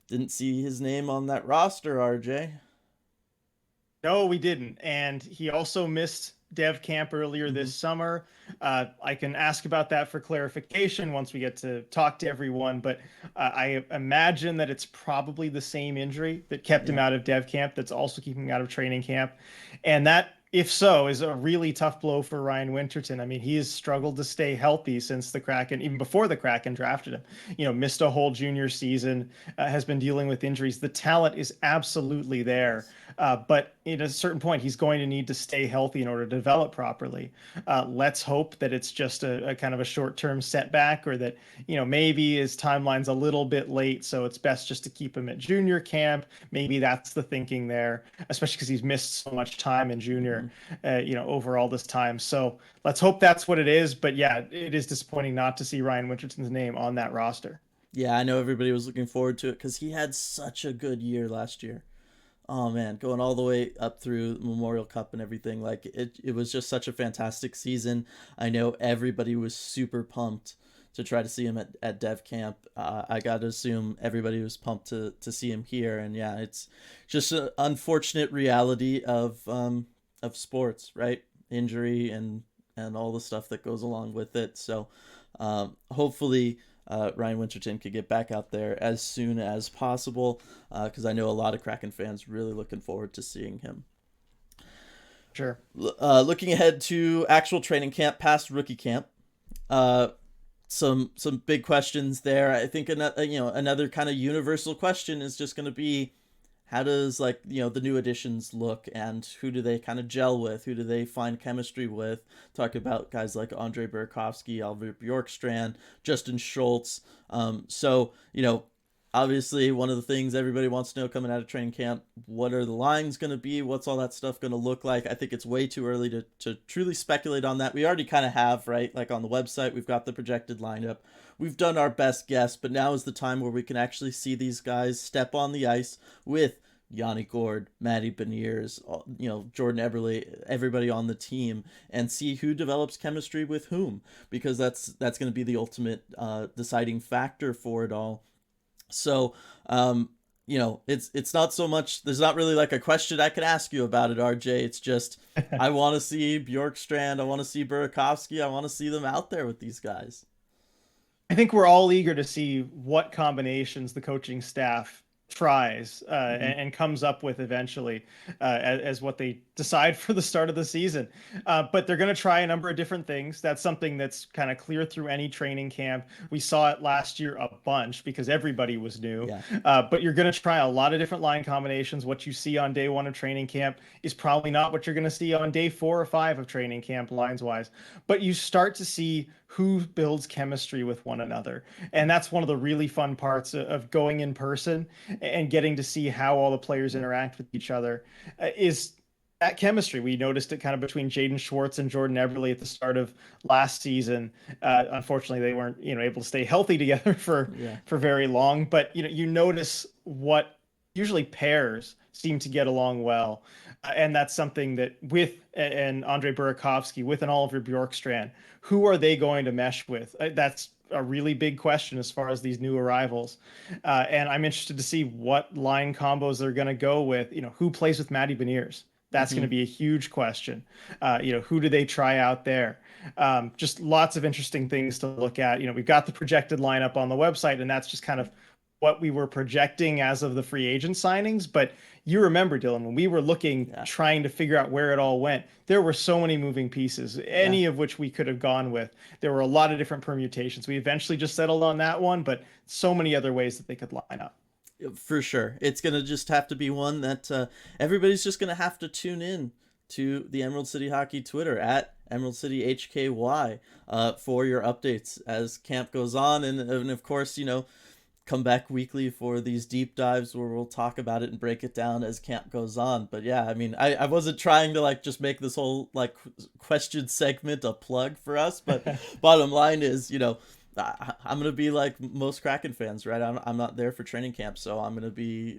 Didn't see his name on that roster, RJ. No, we didn't. And he also missed dev camp earlier this summer. I can ask about that for clarification once we get to talk to everyone, but I imagine that it's probably the same injury that kept him out of dev camp that's also keeping him out of training camp. And that, if so, is a really tough blow for Ryan Winterton. I mean, he has struggled to stay healthy since the Kraken, even before the Kraken drafted him, missed a whole junior season, has been dealing with injuries. The talent is absolutely there. But at a certain point, he's going to need to stay healthy in order to develop properly. Let's hope that it's just a kind of a short-term setback, or that, maybe his timeline's a little bit late, so it's best just to keep him at junior camp. Maybe that's the thinking there, especially because he's missed so much time in junior, over all this time. So let's hope that's what it is. But yeah, it is disappointing not to see Ryan Winterton's name on that roster. Yeah, I know everybody was looking forward to it because he had such a good year last year. Oh man, going all the way up through Memorial Cup and everything, like it was just such a fantastic season. I know everybody was super pumped to try to see him at Dev Camp. I got to assume everybody was pumped to see him here, and yeah, it's just an unfortunate reality of sports, right? Injury and all the stuff that goes along with it. So hopefully Ryan Winterton could get back out there as soon as possible, because I know a lot of Kraken fans really looking forward to seeing him. Sure. Looking ahead to actual training camp past rookie camp, some big questions there. I think another kind of universal question is just going to be, how does the new additions look, and who do they kind of gel with? Who do they find chemistry with? Talk about guys like Andre Burakovsky, Oliver Bjorkstrand, Justin Schultz. So obviously one of the things everybody wants to know coming out of training camp, what are the lines going to be? What's all that stuff going to look like? I think it's way too early to truly speculate on that. We already kind of have, right? Like on the website, we've got the projected lineup. We've done our best guess, but now is the time where we can actually see these guys step on the ice with Yanni Gord, Matty Beniers, Jordan Eberle, everybody on the team, and see who develops chemistry with whom, because that's going to be the ultimate deciding factor for it all. So, it's not so much. There's not really like a question I can ask you about it, RJ. It's just I want to see Bjorkstrand, I want to see Burakovsky, I want to see them out there with these guys. I think we're all eager to see what combinations the coaching staff tries Mm-hmm. and comes up with eventually as what they decide for the start of the season. But they're going to try a number of different things. That's something that's kind of clear through any training camp. We saw it last year a bunch because everybody was new. Yeah. But you're going to try a lot of different line combinations. What you see on day one of training camp is probably not what you're going to see on day 4 or 5 of training camp lines wise. But you start to see who builds chemistry with one another. And that's one of the really fun parts of going in person and getting to see how all the players interact with each other is that chemistry. We noticed it kind of between Jaden Schwartz and Jordan Eberle at the start of last season. Unfortunately, they weren't, able to stay healthy together Yeah. for very long. But you notice what usually pairs seem to get along well, and that's something that with and Andre Burakovsky, with an Oliver Bjorkstrand, who are they going to mesh with? That's a really big question as far as these new arrivals. And I'm interested to see what line combos they're going to go with. Who plays with Matty Beniers? That's going Mm-hmm. to be a huge question. Who do they try out there? Just lots of interesting things to look at. We've got the projected lineup on the website, and that's just kind of what we were projecting as of the free agent signings. But you remember, Dylan, when we were looking, Yeah. trying to figure out where it all went, there were so many moving pieces, Yeah. any of which we could have gone with. There were a lot of different permutations. We eventually just settled on that one, but so many other ways that they could line up. For sure. It's going to just have to be one that everybody's just going to have to tune in to the Emerald City Hockey Twitter at Emerald City HKY for your updates as camp goes on. And of course, come back weekly for these deep dives where we'll talk about it and break it down as camp goes on. But yeah, I mean, I wasn't trying to like just make this whole like question segment a plug for us, but bottom line is, I'm gonna be like most Kraken fans, right? I'm not there for training camp, so I'm gonna be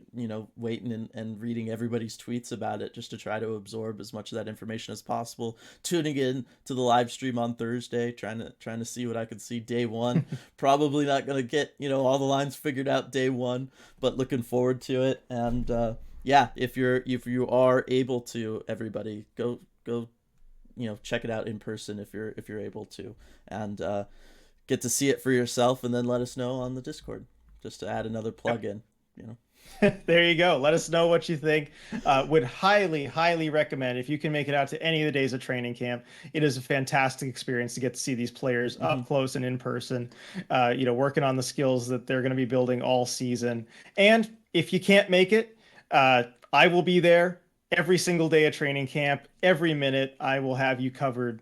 waiting and reading everybody's tweets about it just to try to absorb as much of that information as possible. Tuning in to the live stream on Thursday, trying to see what I could see day one. Probably not gonna get all the lines figured out day one, but looking forward to it. And yeah, if you are able to, everybody go check it out in person if you're able to, and get to see it for yourself, and then let us know on the Discord, just to add another plug in. There you go. Let us know what you think. Would highly, highly recommend if you can make it out to any of the days of training camp. It is a fantastic experience to get to see these players Mm-hmm. up close and in person, working on the skills that they're going to be building all season. And if you can't make it, I will be there every single day of training camp. Every minute, I will have you covered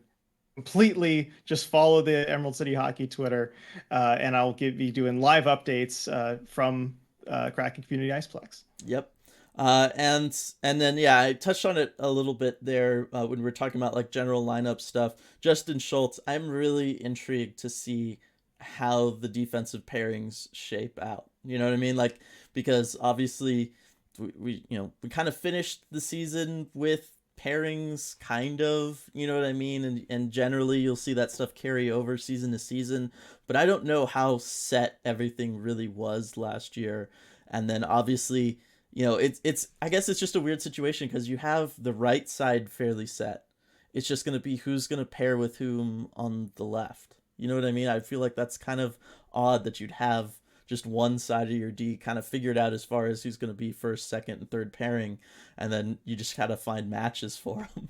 completely. Just follow the Emerald City Hockey Twitter, and I'll be doing live updates from Kraken Community Iceplex. Yep. And then yeah, I touched on it a little bit there when we were talking about like general lineup stuff. Justin Schultz, I'm really intrigued to see how the defensive pairings shape out. You know what I mean? Like, because obviously we kind of finished the season with pairings, kind of, you know what I mean, and generally you'll see that stuff carry over season to season, but I don't know how set everything really was last year. And then obviously, it's I guess it's just a weird situation because you have the right side fairly set. It's just going to be who's going to pair with whom on the left. You know what I mean? I feel like that's kind of odd that you'd have just one side of your D kind of figured out as far as who's going to be first, second, and third pairing, and then you just gotta find matches for them.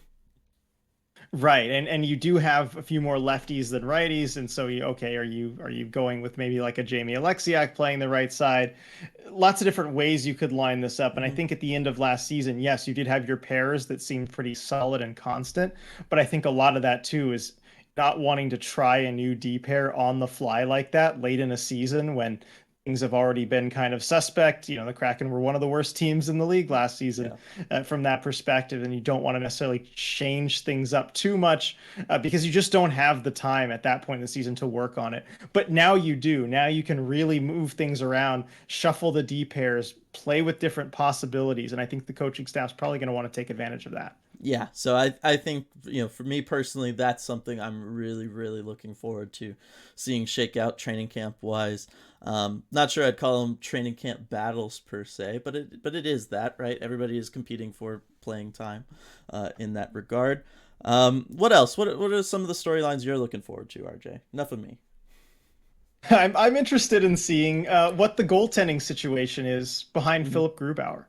Right, and you do have a few more lefties than righties, and so are you going with maybe like a Jamie Alexiak playing the right side? Lots of different ways you could line this up, and I Mm-hmm. think at the end of last season, yes, you did have your pairs that seemed pretty solid and constant, but I think a lot of that too is not wanting to try a new D pair on the fly like that late in a season when things have already been kind of suspect. The Kraken were one of the worst teams in the league last season Yeah. from that perspective, and you don't want to necessarily change things up too much because you just don't have the time at that point in the season to work on it. But now you do. Now you can really move things around, shuffle the D pairs, play with different possibilities, and I think the coaching staff's probably going to want to take advantage of that. Yeah, so I think, for me personally, that's something I'm really, really looking forward to seeing shake out training camp wise. Not sure I'd call them training camp battles per se, but it is that, right? Everybody is competing for playing time in that regard. What else? What are some of the storylines you're looking forward to, RJ? Enough of me. I'm interested in seeing what the goaltending situation is behind Mhm. Philip Grubauer,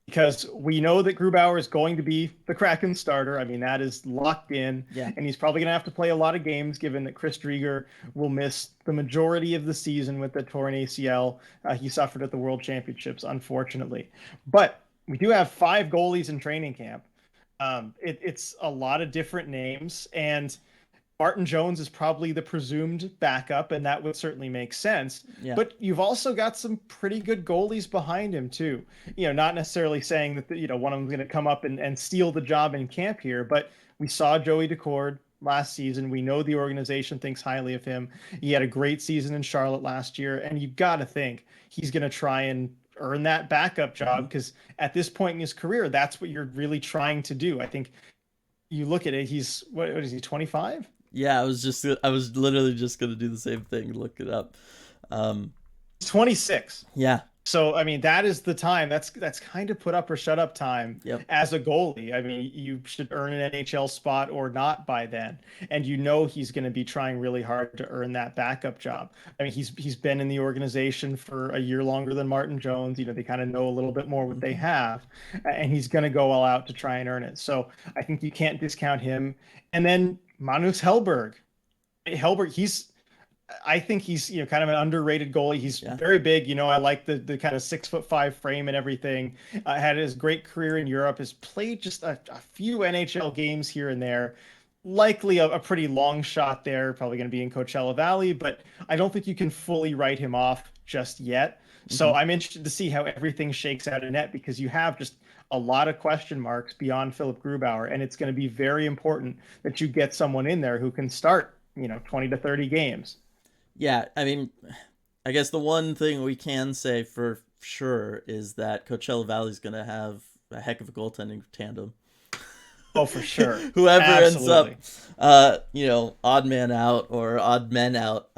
because we know that Grubauer is going to be the Kraken starter. I mean, that is locked in, Yeah. and he's probably going to have to play a lot of games given that Chris Drieger will miss the majority of the season with the torn ACL he suffered at the World Championships, unfortunately. But we do have 5 goalies in training camp. It's a lot of different names, and Martin Jones is probably the presumed backup, and that would certainly make sense. Yeah. But you've also got some pretty good goalies behind him too. Not necessarily saying that one of them's going to come up and steal the job in camp here, but we saw Joey Daccord last season. We know the organization thinks highly of him. He had a great season in Charlotte last year, and you got to think he's going to try and earn that backup job Mhm. because at this point in his career, that's what you're really trying to do. I think you look at it, he's what is he, 25? Yeah, I was literally just gonna do the same thing, look it up. Um, 26. yeah. So I mean that is the time. That's kind of put up or shut up time Yep. as a goalie. I mean you should earn an NHL spot or not by then, and he's going to be trying really hard to earn that backup job. I mean he's been in the organization for a year longer than Martin Jones. They kind of know a little bit more what they Hmm. have, and he's going to go all out to try and earn it. So I think you can't discount him. And then Manus Hellberg. Hellberg, I think he's kind of an underrated goalie. He's Yeah. very big. I like the kind of 6'5" frame and everything. Had his great career in Europe. Has played just a few NHL games here and there. Likely a pretty long shot there. Probably going to be in Coachella Valley, but I don't think you can fully write him off just yet. Hmm. So I'm interested to see how everything shakes out in net because you have just a lot of question marks beyond Philip Grubauer, and it's going to be very important that you get someone in there who can start 20 to 30 games. Yeah, I mean, I guess the one thing we can say for sure is that Coachella Valley's gonna have a heck of a goaltending tandem. Oh, for sure. Whoever ends up, Absolutely. odd man out or odd men out,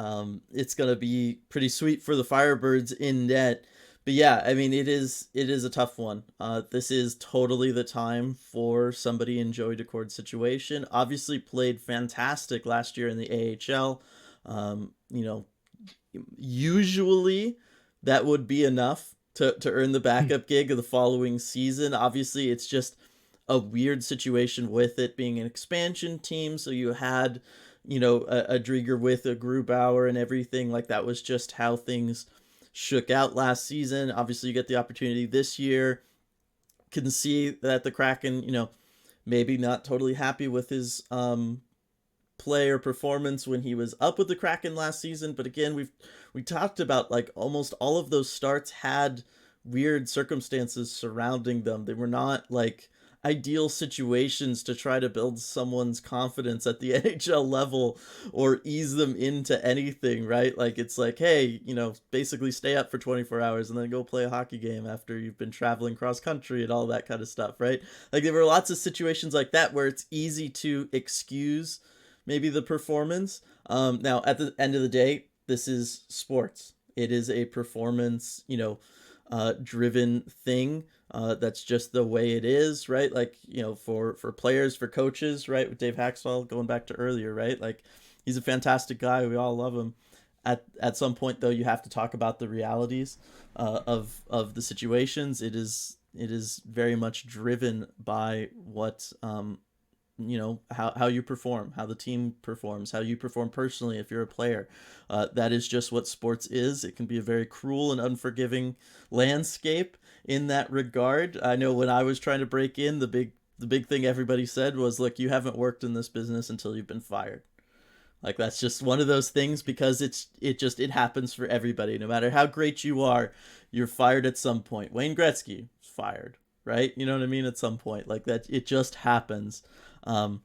it's gonna be pretty sweet for the Firebirds in net. But yeah, I mean, it is a tough one. This is totally the time for somebody in Joey Decord's situation. Obviously, played fantastic last year in the AHL. You know, usually that would be enough to earn the backup gig of the following season. Obviously, it's just a weird situation with it being an expansion team. So you had, a Drieger with a Grubauer and everything. Like that was just how things shook out last season. Obviously, you get the opportunity this year. Can see that the Kraken, maybe not totally happy with his play or performance when he was up with the Kraken last season. But again, we talked about like almost all of those starts had weird circumstances surrounding them. They were not like ideal situations to try to build someone's confidence at the NHL level or ease them into anything, right? Like it's like, hey, basically stay up for 24 hours and then go play a hockey game after you've been traveling cross country and all that kind of stuff, right? Like there were lots of situations like that where it's easy to excuse maybe the performance. Now, at the end of the day, this is sports. It is a performance, driven thing. That's just the way it is, right? Like, for players, for coaches, right? With Dave Hakstol going back to earlier, right? Like, he's a fantastic guy. We all love him. At some point, though, you have to talk about the realities of the situations. It is very much driven by what how you perform, how the team performs, how you perform personally if you're a player. That is just what sports is. It can be a very cruel and unforgiving landscape in that regard. I know when I was trying to break in, the big thing everybody said was, look, you haven't worked in this business until you've been fired. Like that's just one of those things because it happens for everybody. No matter how great you are, you're fired at some point. Wayne Gretzky fired, right? You know what I mean? At some point, like that, it just happens. Um,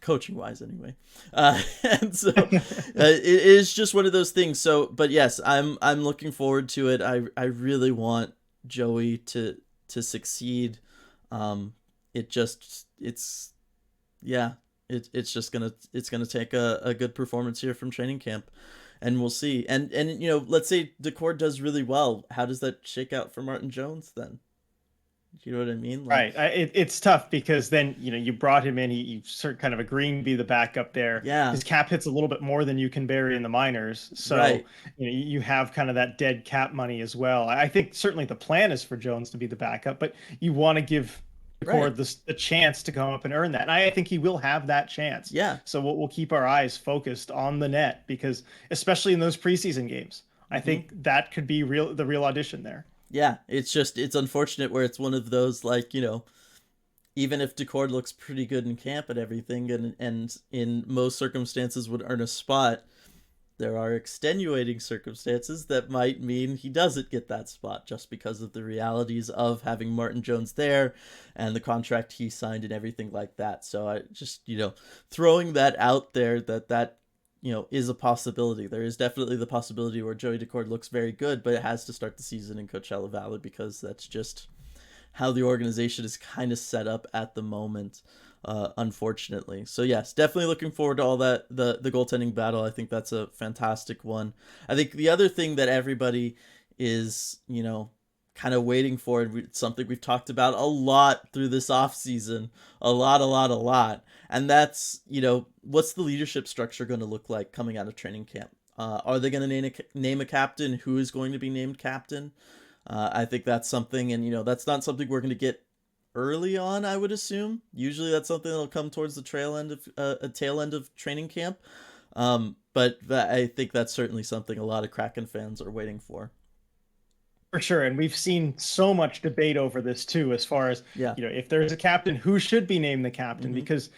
Coaching wise anyway, and so it is just one of those things. So but yes, I'm looking forward to it. I really want Joey to succeed. It just it's yeah, it's just gonna take a good performance here from training camp, and we'll see. And let's say Decord does really well, how does that shake out for Martin Jones then? Do you know what I mean? Like, Right. It's tough because then, you brought him in, you sort of kind of agreeing to be the backup there. yeah, His cap hits a little bit more than you can bury in the minors. So, right, you have kind of that dead cap money as well. I think certainly the plan is for Jones to be the backup, but you want to give the right, core the chance to come up and earn that. And I think he will have that chance. yeah. So we'll keep our eyes focused on the net because especially in those preseason games, I Mm-hmm. think that could be the real audition there. Yeah, it's unfortunate where it's one of those, like, even if Decord looks pretty good in camp and everything, and in most circumstances would earn a spot, there are extenuating circumstances that might mean he doesn't get that spot just because of the realities of having Martin Jones there and the contract he signed and everything like that. So I just, throwing that out there, that is a possibility. There is definitely the possibility where Joey Decord looks very good, but it has to start the season in Coachella Valley because that's just how the organization is kind of set up at the moment, unfortunately. So yes, definitely looking forward to all that, the goaltending battle. I think that's a fantastic one. I think the other thing that everybody is, kind of waiting for, and it's something we've talked about a lot through this off season, a lot, and that's, what's the leadership structure going to look like coming out of training camp? Are they going to name a captain? Who is going to be named captain? I think that's something, and that's not something we're going to get early on. I would assume. Usually, that's something that'll come towards the tail end of training camp. But I think that's certainly something a lot of Kraken fans are waiting for. For sure. And we've seen so much debate over this too, as far as, Yeah. if there's a captain, who should be named the captain? Mm-hmm. Because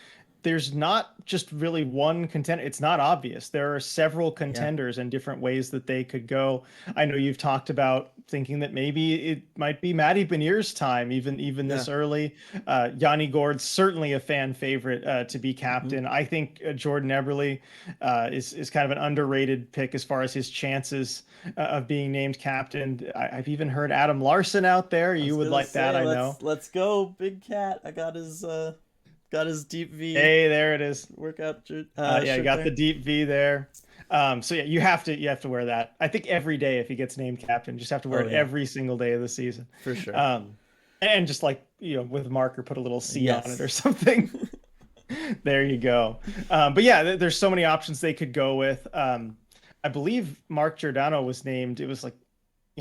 there's not just really one contender. It's not obvious. There are several Yeah. contenders and different ways that they could go. I know you've talked about thinking that maybe it might be Matty Beniers' time, even Yeah. this early. Yanni Gord's certainly a fan favorite to be Mm-hmm. captain. I think Jordan Eberle is kind of an underrated pick as far as his chances of being named captain. I've even heard Adam Larson out there. I was You would gonna like that, say, I know. let's go, Big Cat. I got his deep V Hey, there it is. workout Yeah, you shirt got the there. deep V there. So yeah, you have to wear that. I think every day if he gets named captain, just have to wear Oh it yeah, every single day of the season. for sure. Um, and just like with a marker, put a little C on it or Yes. something. There you go. But yeah, there's so many options they could go with. I believe Mark Giordano was named. It was like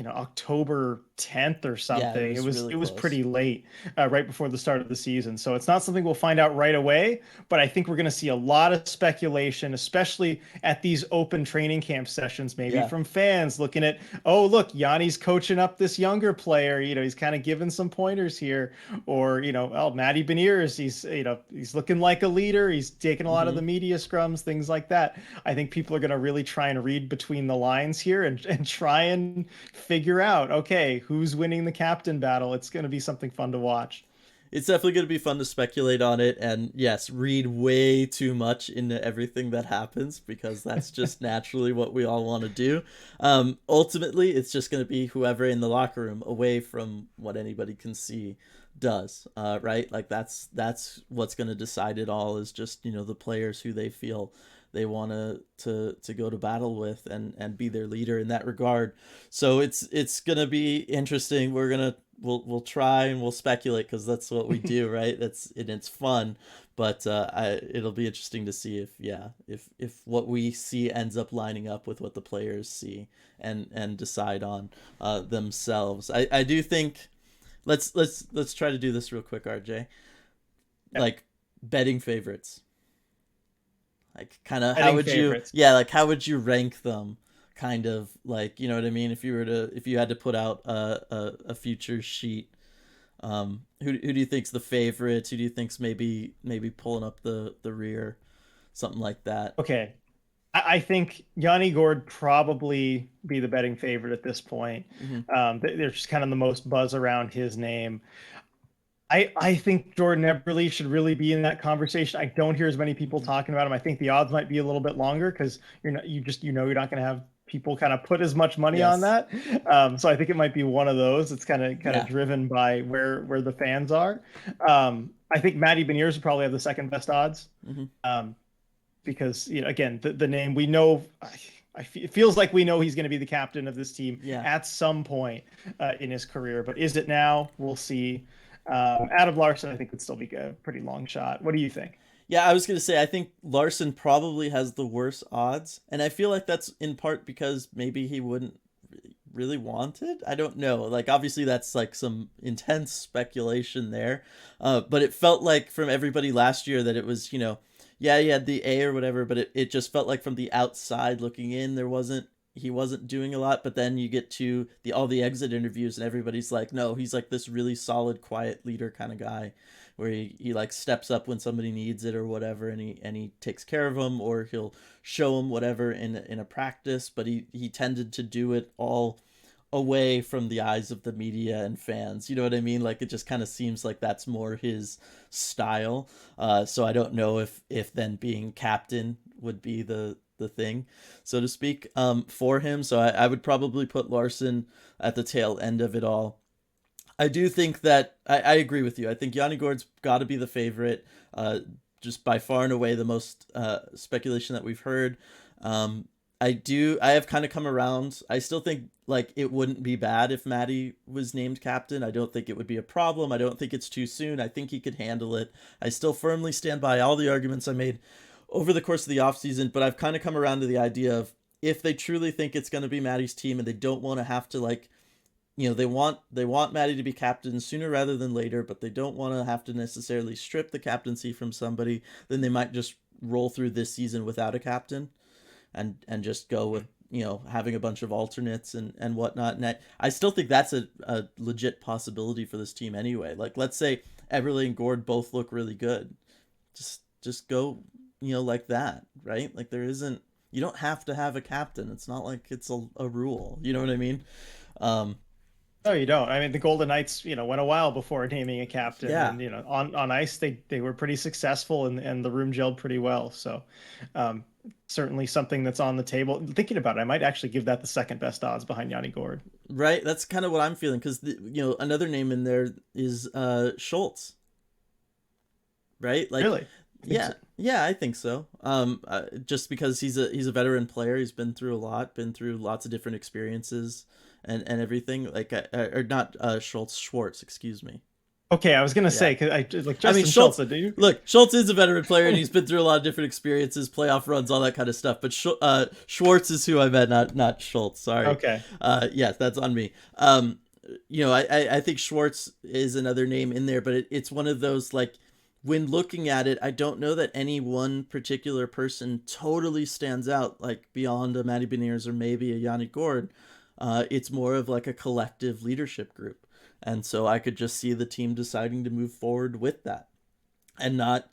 October 10th or Yeah, it something. It was was really it was close. pretty late, right before the start of the season. So it's not something we'll find out right away, but I think we're going to see a lot of speculation, especially at these open training camp sessions, maybe Yeah. from fans looking at, oh, look, Yanni's coaching up this younger player. He's kind of giving some pointers here, or oh, Matty Beniers, he's looking like a leader. He's taking a lot of Mm-hmm. the media scrums, things like that. I think people are going to really try and read between the lines here and try and figure out, okay, who's winning the captain battle. It's going to be something fun to watch. It's definitely going to be fun to speculate on it, and yes, read way too much into everything that happens because that's just naturally what we all want to do. Ultimately, it's just going to be whoever in the locker room, away from what anybody can see, does. Right? Like that's what's going to decide it all. Is just the players who they feel they want to go to battle with and be their leader in that regard. So it's gonna be interesting. We'll try and we'll speculate because that's what we do, right? It's fun, but it'll be interesting to see if what we see ends up lining up with what the players see and decide on themselves. I do think let's try to do this real quick, RJ. Yep. Like betting favorites. Like kind of Betting favorites. how would you rank them? Kind of like, you know what I mean? If you had to put out a future sheet, who do you think's the favorites? Who do you think's maybe pulling up the rear, something like that? Okay. I think Yanni Gord probably be the betting favorite at this point. Hmm. There's just kind of the most buzz around his name. I think Jordan Eberle should really be in that conversation. I don't hear as many people Hmm. talking about him. I think the odds might be a little bit longer because you're not going to have people kind of put as much money on Yes. that. So I think it might be one of those. It's kind of Yeah. driven by where the fans are. I think Matty Beniers would probably have the second best odds. Hmm. Um, because again, the name we know, it feels like we know he's going to be the captain of this team Yeah. at some point in his career. But is it now? We'll see. Adam Larson, I think, would still be a pretty long shot. What do you think? Yeah, I was gonna say I think Larson probably has the worst odds, and I feel like that's in part because maybe he wouldn't really want it. I don't know. Like obviously that's like some intense speculation there, but it felt like from everybody last year that it was yeah, he had the A or whatever, but it just felt like from the outside looking in there wasn't he wasn't doing a lot. But then you get to the all the exit interviews and everybody's like, no, he's like this really solid, quiet leader kind of guy where he like steps up when somebody needs it or whatever, and he takes care of them, or he'll show them whatever in a practice. But he tended to do it all away from the eyes of the media and fans. You know what I mean? Like it just kind of seems like that's more his style. So I don't know if then being captain would be the thing, so to speak, for him. So I would probably put Larson at the tail end of it all. I do think that I agree with you. I think Yanni Gord's got to be the favorite, just by far and away the most speculation that we've heard. Um, I have kind of come around. I still think like it wouldn't be bad if Matty was named captain. I don't think it would be a problem. I don't think it's too soon. I think he could handle it. I still firmly stand by all the arguments I made over the course of the offseason, but I've kind of come around to the idea of if they truly think it's going to be Matty's team and they don't want to have to like they want Matty to be captain sooner rather than later, but they don't want to have to necessarily strip the captaincy from somebody. Then they might just roll through this season without a captain and just go with having a bunch of alternates and whatnot. And I still think that's a legit possibility for this team anyway. Like let's say Everly and Gord both look really good, just go like that, right? Like there isn't you don't have to have a captain. It's not like it's a rule. You know what I mean? Um, No, you don't. I mean, the Golden Knights, went a while before naming a captain, yeah. and on ice they were pretty successful, and the room gelled pretty well. So, um, certainly something that's on the table. Thinking about it, I might actually give that the second best odds behind Yanni Gord. Right, that's kind of what I'm feeling because another name in there is Schultz, right? Like, Really? I think yeah, so. yeah, I think so. Just because he's a veteran player, he's been through a lot, been through lots of different experiences and everything. Like, or not Schultz, Schwartz, excuse me. Okay, I was gonna Yeah, say because I like I mean Justin Schultz. Schultz. Do you? Look, Schultz is a veteran player and he's been through a lot of different experiences, playoff runs, all that kind of stuff. But Schwartz is who I meant, not Schultz. Sorry. Okay. Yes, that's on me. I think Schwartz is another name in there, but it's one of those like when looking at it, I don't know that any one particular person totally stands out like beyond a Matty Beniers or maybe a Yanni Gord. It's more of like a collective leadership group. And so I could just see the team deciding to move forward with that and not,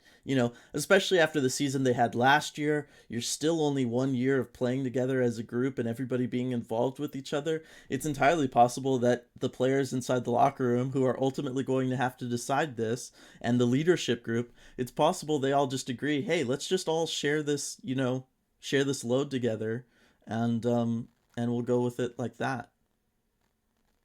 especially after the season they had last year, you're still only 1 year of playing together as a group and everybody being involved with each other. It's entirely possible that the players inside the locker room who are ultimately going to have to decide this and the leadership group, it's possible they all just agree, hey, let's just all share this load together and we'll go with it like that.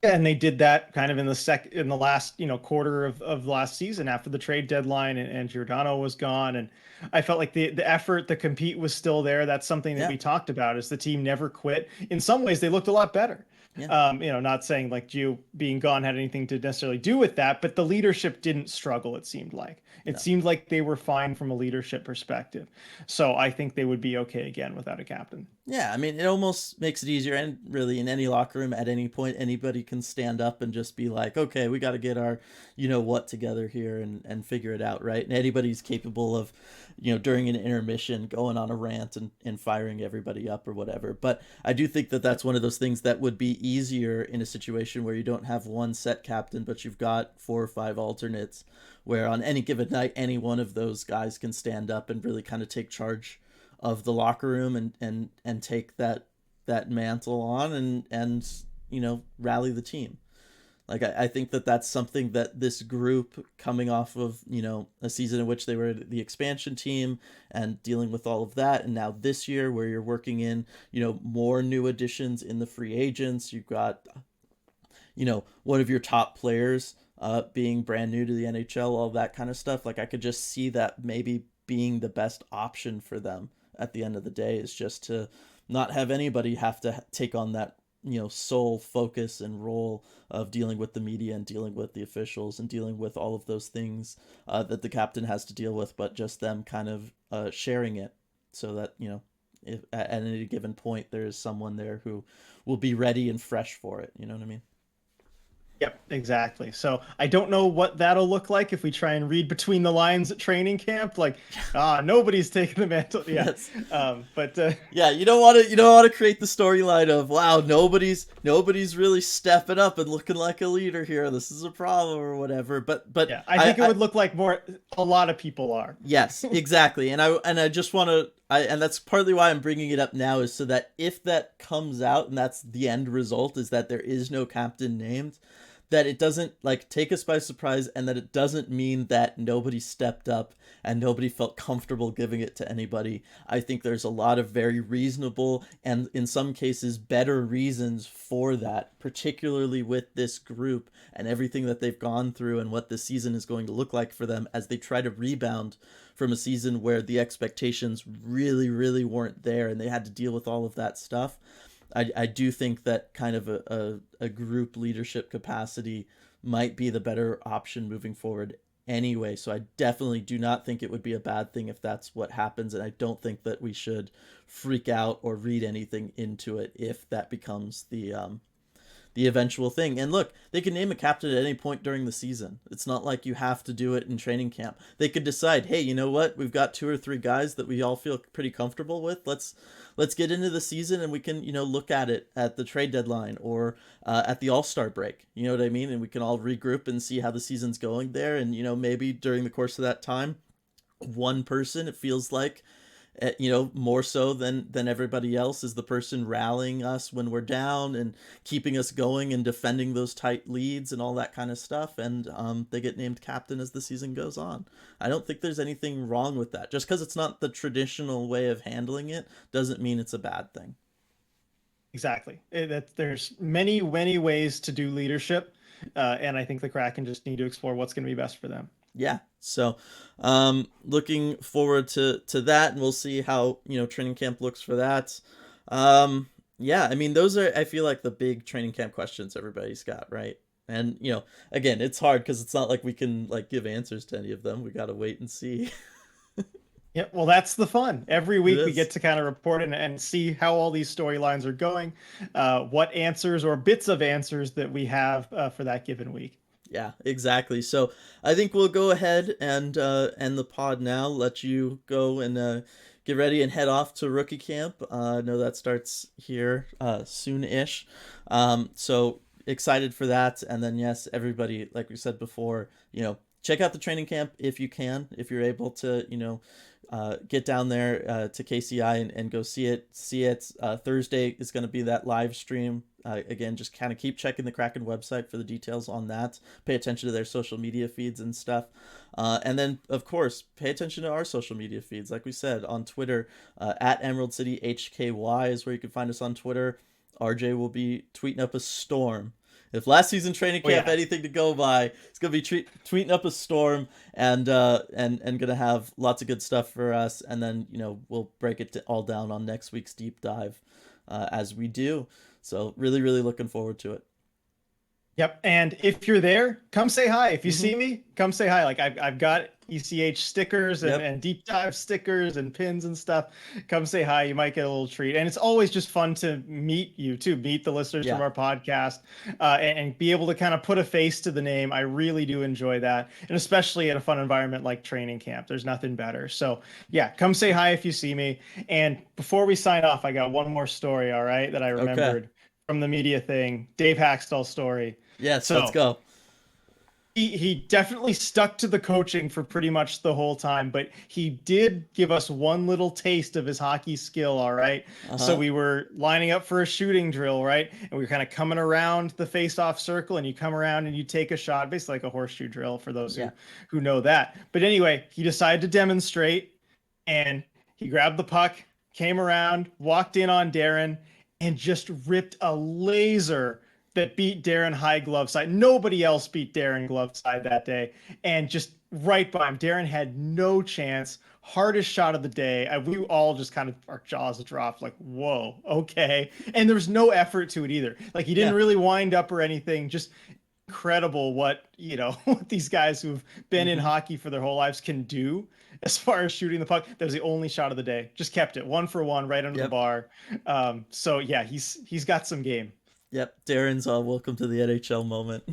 Yeah, and they did that kind of in the last quarter of last season after the trade deadline, and Giordano was gone, and I felt like the effort, the compete was still there. That's something that Yeah. we talked about is the team never quit. In some ways, they looked a lot better. Yeah. Not saying like Gio being gone had anything to necessarily do with that, but the leadership didn't struggle. It No. seemed like they were fine from a leadership perspective. So I think they would be okay again without a captain. Yeah, I mean, it almost makes it easier, and really, in any locker room, at any point, anybody can stand up and just be like, "Okay, we got to get our, what together here and figure it out, right?" And anybody's capable of, during an intermission, going on a rant and firing everybody up or whatever. But I do think that that's one of those things that would be easier in a situation where you don't have one set captain, but you've got 4 or 5 alternates, where on any given night, any one of those guys can stand up and really kind of take charge of the locker room and take that mantle on and rally the team. Like I think that that's something that this group, coming off of a season in which they were the expansion team and dealing with all of that, and now this year where you're working in more new additions in the free agents, you've got one of your top players being brand new to the NHL, all that kind of stuff. Like I could just see that maybe being the best option for them at the end of the day, is just to not have anybody have to take on that sole focus and role of dealing with the media and dealing with the officials and dealing with all of those things that the captain has to deal with, but just them kind of sharing it, so that if at any given point there is someone there who will be ready and fresh for it. You know what I mean? Yep, exactly. So I don't know what that'll look like if we try and read between the lines at training camp. Like, nobody's taking the mantle. Yeah, Yes. but Yeah, you don't want to create the storyline of, wow, nobody's really stepping up and looking like a leader here. This is a problem or whatever. But yeah, I think it would look like a lot of people are. yes, exactly. And I just want to and that's partly why I'm bringing it up now, is so that if that comes out and that's the end result, is that there is no captain named, that it doesn't like take us by surprise, and that it doesn't mean that nobody stepped up and nobody felt comfortable giving it to anybody. I think there's a lot of very reasonable and in some cases better reasons for that, particularly with this group and everything that they've gone through and what this season is going to look like for them as they try to rebound from a season where the expectations really, really weren't there and they had to deal with all of that stuff. I do think that kind of a group leadership capacity might be the better option moving forward anyway. So I definitely do not think it would be a bad thing if that's what happens. And I don't think that we should freak out or read anything into it if that becomes the eventual thing. And look, they can name a captain at any point during the season. It's not like you have to do it in training camp. They could decide, hey, you know what? We've got 2 or 3 guys that we all feel pretty comfortable with. Let's get into the season and we can look at it at the trade deadline or at the All-Star break. You know what I mean? And we can all regroup and see how the season's going there. And maybe during the course of that time, one person, it feels like, more so than everybody else, is the person rallying us when we're down and keeping us going and defending those tight leads and all that kind of stuff. And they get named captain as the season goes on. I don't think there's anything wrong with that. Just because it's not the traditional way of handling it doesn't mean it's a bad thing. Exactly. There's many, many ways to do leadership, and I think the Kraken just need to explore what's going to be best for them. Yeah. So looking forward to that, and we'll see how training camp looks for that. Yeah, I mean, those are, I feel like, the big training camp questions everybody's got, right? And again, it's hard because it's not like we can like give answers to any of them. We got to wait and see. Yeah, well, that's the fun. Every It week we is. get to kind of report and see how all these storylines are going, what answers or bits of answers that we have for that given week. Yeah, exactly. So I think we'll go ahead and end the pod now. Let you go and get ready and head off to rookie camp. I know that starts here soon-ish. So excited for that. And then yes, everybody, like we said before, check out the training camp if you can, if you're able to, get down there to KCI and go see it. Thursday is going to be that live stream. Again, just kind of keep checking the Kraken website for the details on that. Pay attention to their social media feeds and stuff. And then, of course, pay attention to our social media feeds. Like we said, on Twitter, at Emerald City HKY is where you can find us on Twitter. RJ will be tweeting up a storm. If last season training camp anything to go by, it's gonna be tweeting up a storm and gonna have lots of good stuff for us. And then we'll break it all down on next week's deep dive as we do. So really, really looking forward to it. Yep. And if you're there, come say hi. If you Mm-hmm. see me, come say hi. Like I've got ECH stickers Yep. and deep dive stickers and pins and stuff. Come say hi. You might get a little treat. And it's always just fun to meet you too, meet the listeners from our podcast and be able to kind of put a face to the name. I really do enjoy that. And especially at a fun environment like training camp, there's nothing better. So yeah, come say hi if you see me. And before we sign off, I got one more story, all right, that I remembered from the media thing, Dave Hakstol story. Yes, So let's go. He definitely stuck to the coaching for pretty much the whole time, but he did give us one little taste of his hockey skill, all right? So Uh-huh. we were lining up for a shooting drill, right? And we were kind of coming around the face-off circle, and you come around and you take a shot, basically like a horseshoe drill for those Yeah. who know that. But anyway, he decided to demonstrate, and he grabbed the puck, came around, walked in on Darren, and just ripped a laser that beat Darren high glove side. Nobody else beat Darren glove side that day, and just right by him. Darren had no chance. Hardest shot of the day. We all just kind of, our jaws dropped, like, whoa, okay. And there was no effort to it either. Like, he didn't Yeah. really wind up or anything. Just incredible what, what these guys who've been in Mm-hmm. hockey for their whole lives can do as far as shooting the puck. That was the only shot of the day. Just kept it 1 for 1 right under the Yep. bar. So yeah, he's got some game. Yep. Darren's welcome to the NHL moment.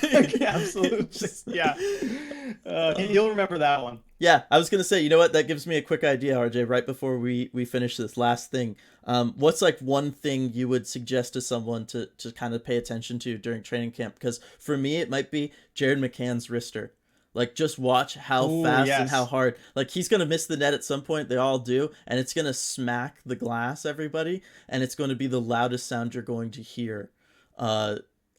Absolutely. Just, Yeah. You'll remember that one. yeah, I was gonna say, you know what? That gives me a quick idea, RJ. Right before we finish this last thing, what's like one thing you would suggest to someone to kind of pay attention to during training camp? Because for me, it might be Jared McCann's wrister. Like, just watch how Oh, fast and how yes. hard. Like, he's gonna miss the net at some point. They all do, and it's gonna smack the glass, everybody, and it's going to be the loudest sound you're going to hear, uh,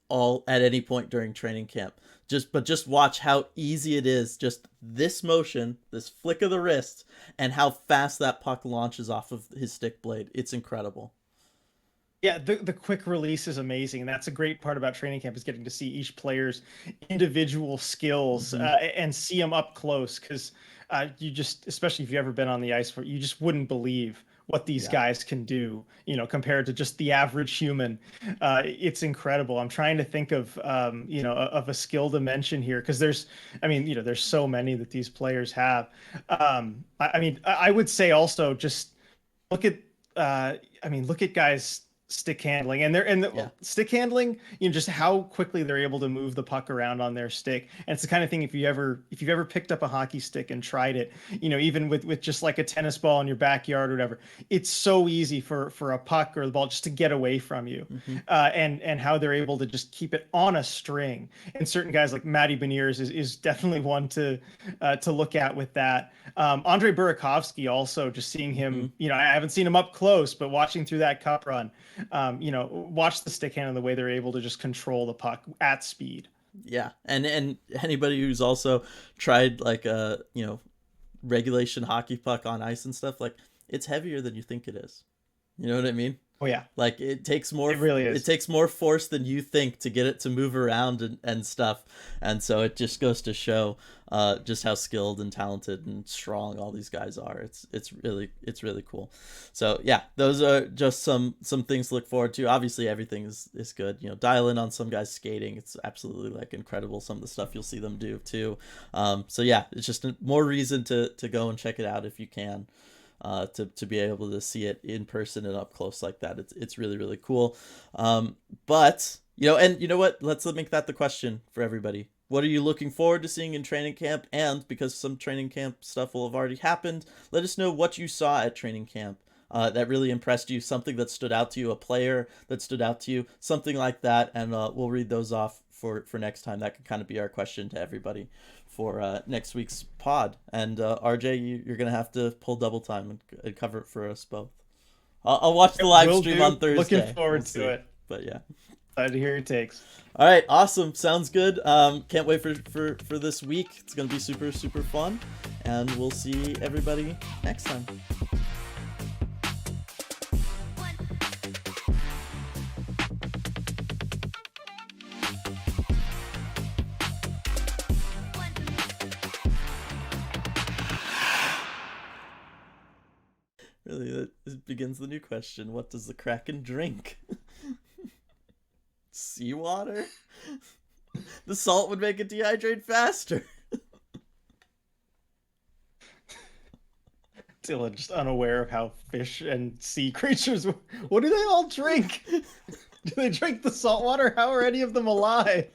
all at any point during training camp. Just watch how easy it is. Just this motion, this flick of the wrist, and how fast that puck launches off of his stick blade. It's incredible. Yeah, the quick release is amazing. And that's a great part about training camp is getting to see each player's individual skills Hmm. and see them up close. Because you just, especially if you've ever been on the ice, where you just wouldn't believe what these Yeah. guys can do, compared to just the average human. It's incredible. I'm trying to think of, of a skill dimension here because there's so many that these players have. I would say also just look at look at guys stick handling and Yeah. stick handling, just how quickly they're able to move the puck around on their stick. And it's the kind of thing, if you've ever picked up a hockey stick and tried it, even with just like a tennis ball in your backyard or whatever, it's so easy for a puck or the ball just to get away from you. Hmm. And how they're able to just keep it on a string. And certain guys like Matty Beniers is definitely one to look at with that. Andre Burakovsky also, just seeing Hmm. him, I haven't seen him up close, but watching through that cup run, watch the stick hand and the way they're able to just control the puck at speed. Yeah. And anybody who's also tried like a regulation hockey puck on ice and stuff, like, it's heavier than you think it is. You know what I mean? Oh yeah, Like, it really it is. takes more force than you think to get it to move around and stuff. And so it just goes to show just how skilled and talented and strong all these guys are. It's really cool. So yeah, those are just some things to look forward to. Obviously everything is good. Dial in on some guys skating. It's absolutely like incredible, some of the stuff you'll see them do too. So yeah, it's just more reason to go and check it out if you can. To be able to see it in person and up close like that. It's really, really cool. But, and you know what? Let's make that the question for everybody. What are you looking forward to seeing in training camp? And because some training camp stuff will have already happened, let us know what you saw at training camp that really impressed you, something that stood out to you, a player that stood out to you, something like that. And we'll read those off for next time. That could kind of be our question to everybody for next week's pod. And RJ, you're gonna have to pull double time and cover it for us both. I'll watch the Yep, live will stream do. on Looking Thursday. We'll forward to see. it. But yeah. Glad to hear your takes. All right, awesome. Sounds good. Can't wait for this week. It's gonna be super, super fun, and we'll see everybody next time. Really, that begins the new question. What does the Kraken drink? Seawater? The salt would make it dehydrate faster. Dylan, just unaware of how fish and sea creatures, what do they all drink? Do they drink the salt water? How are any of them alive?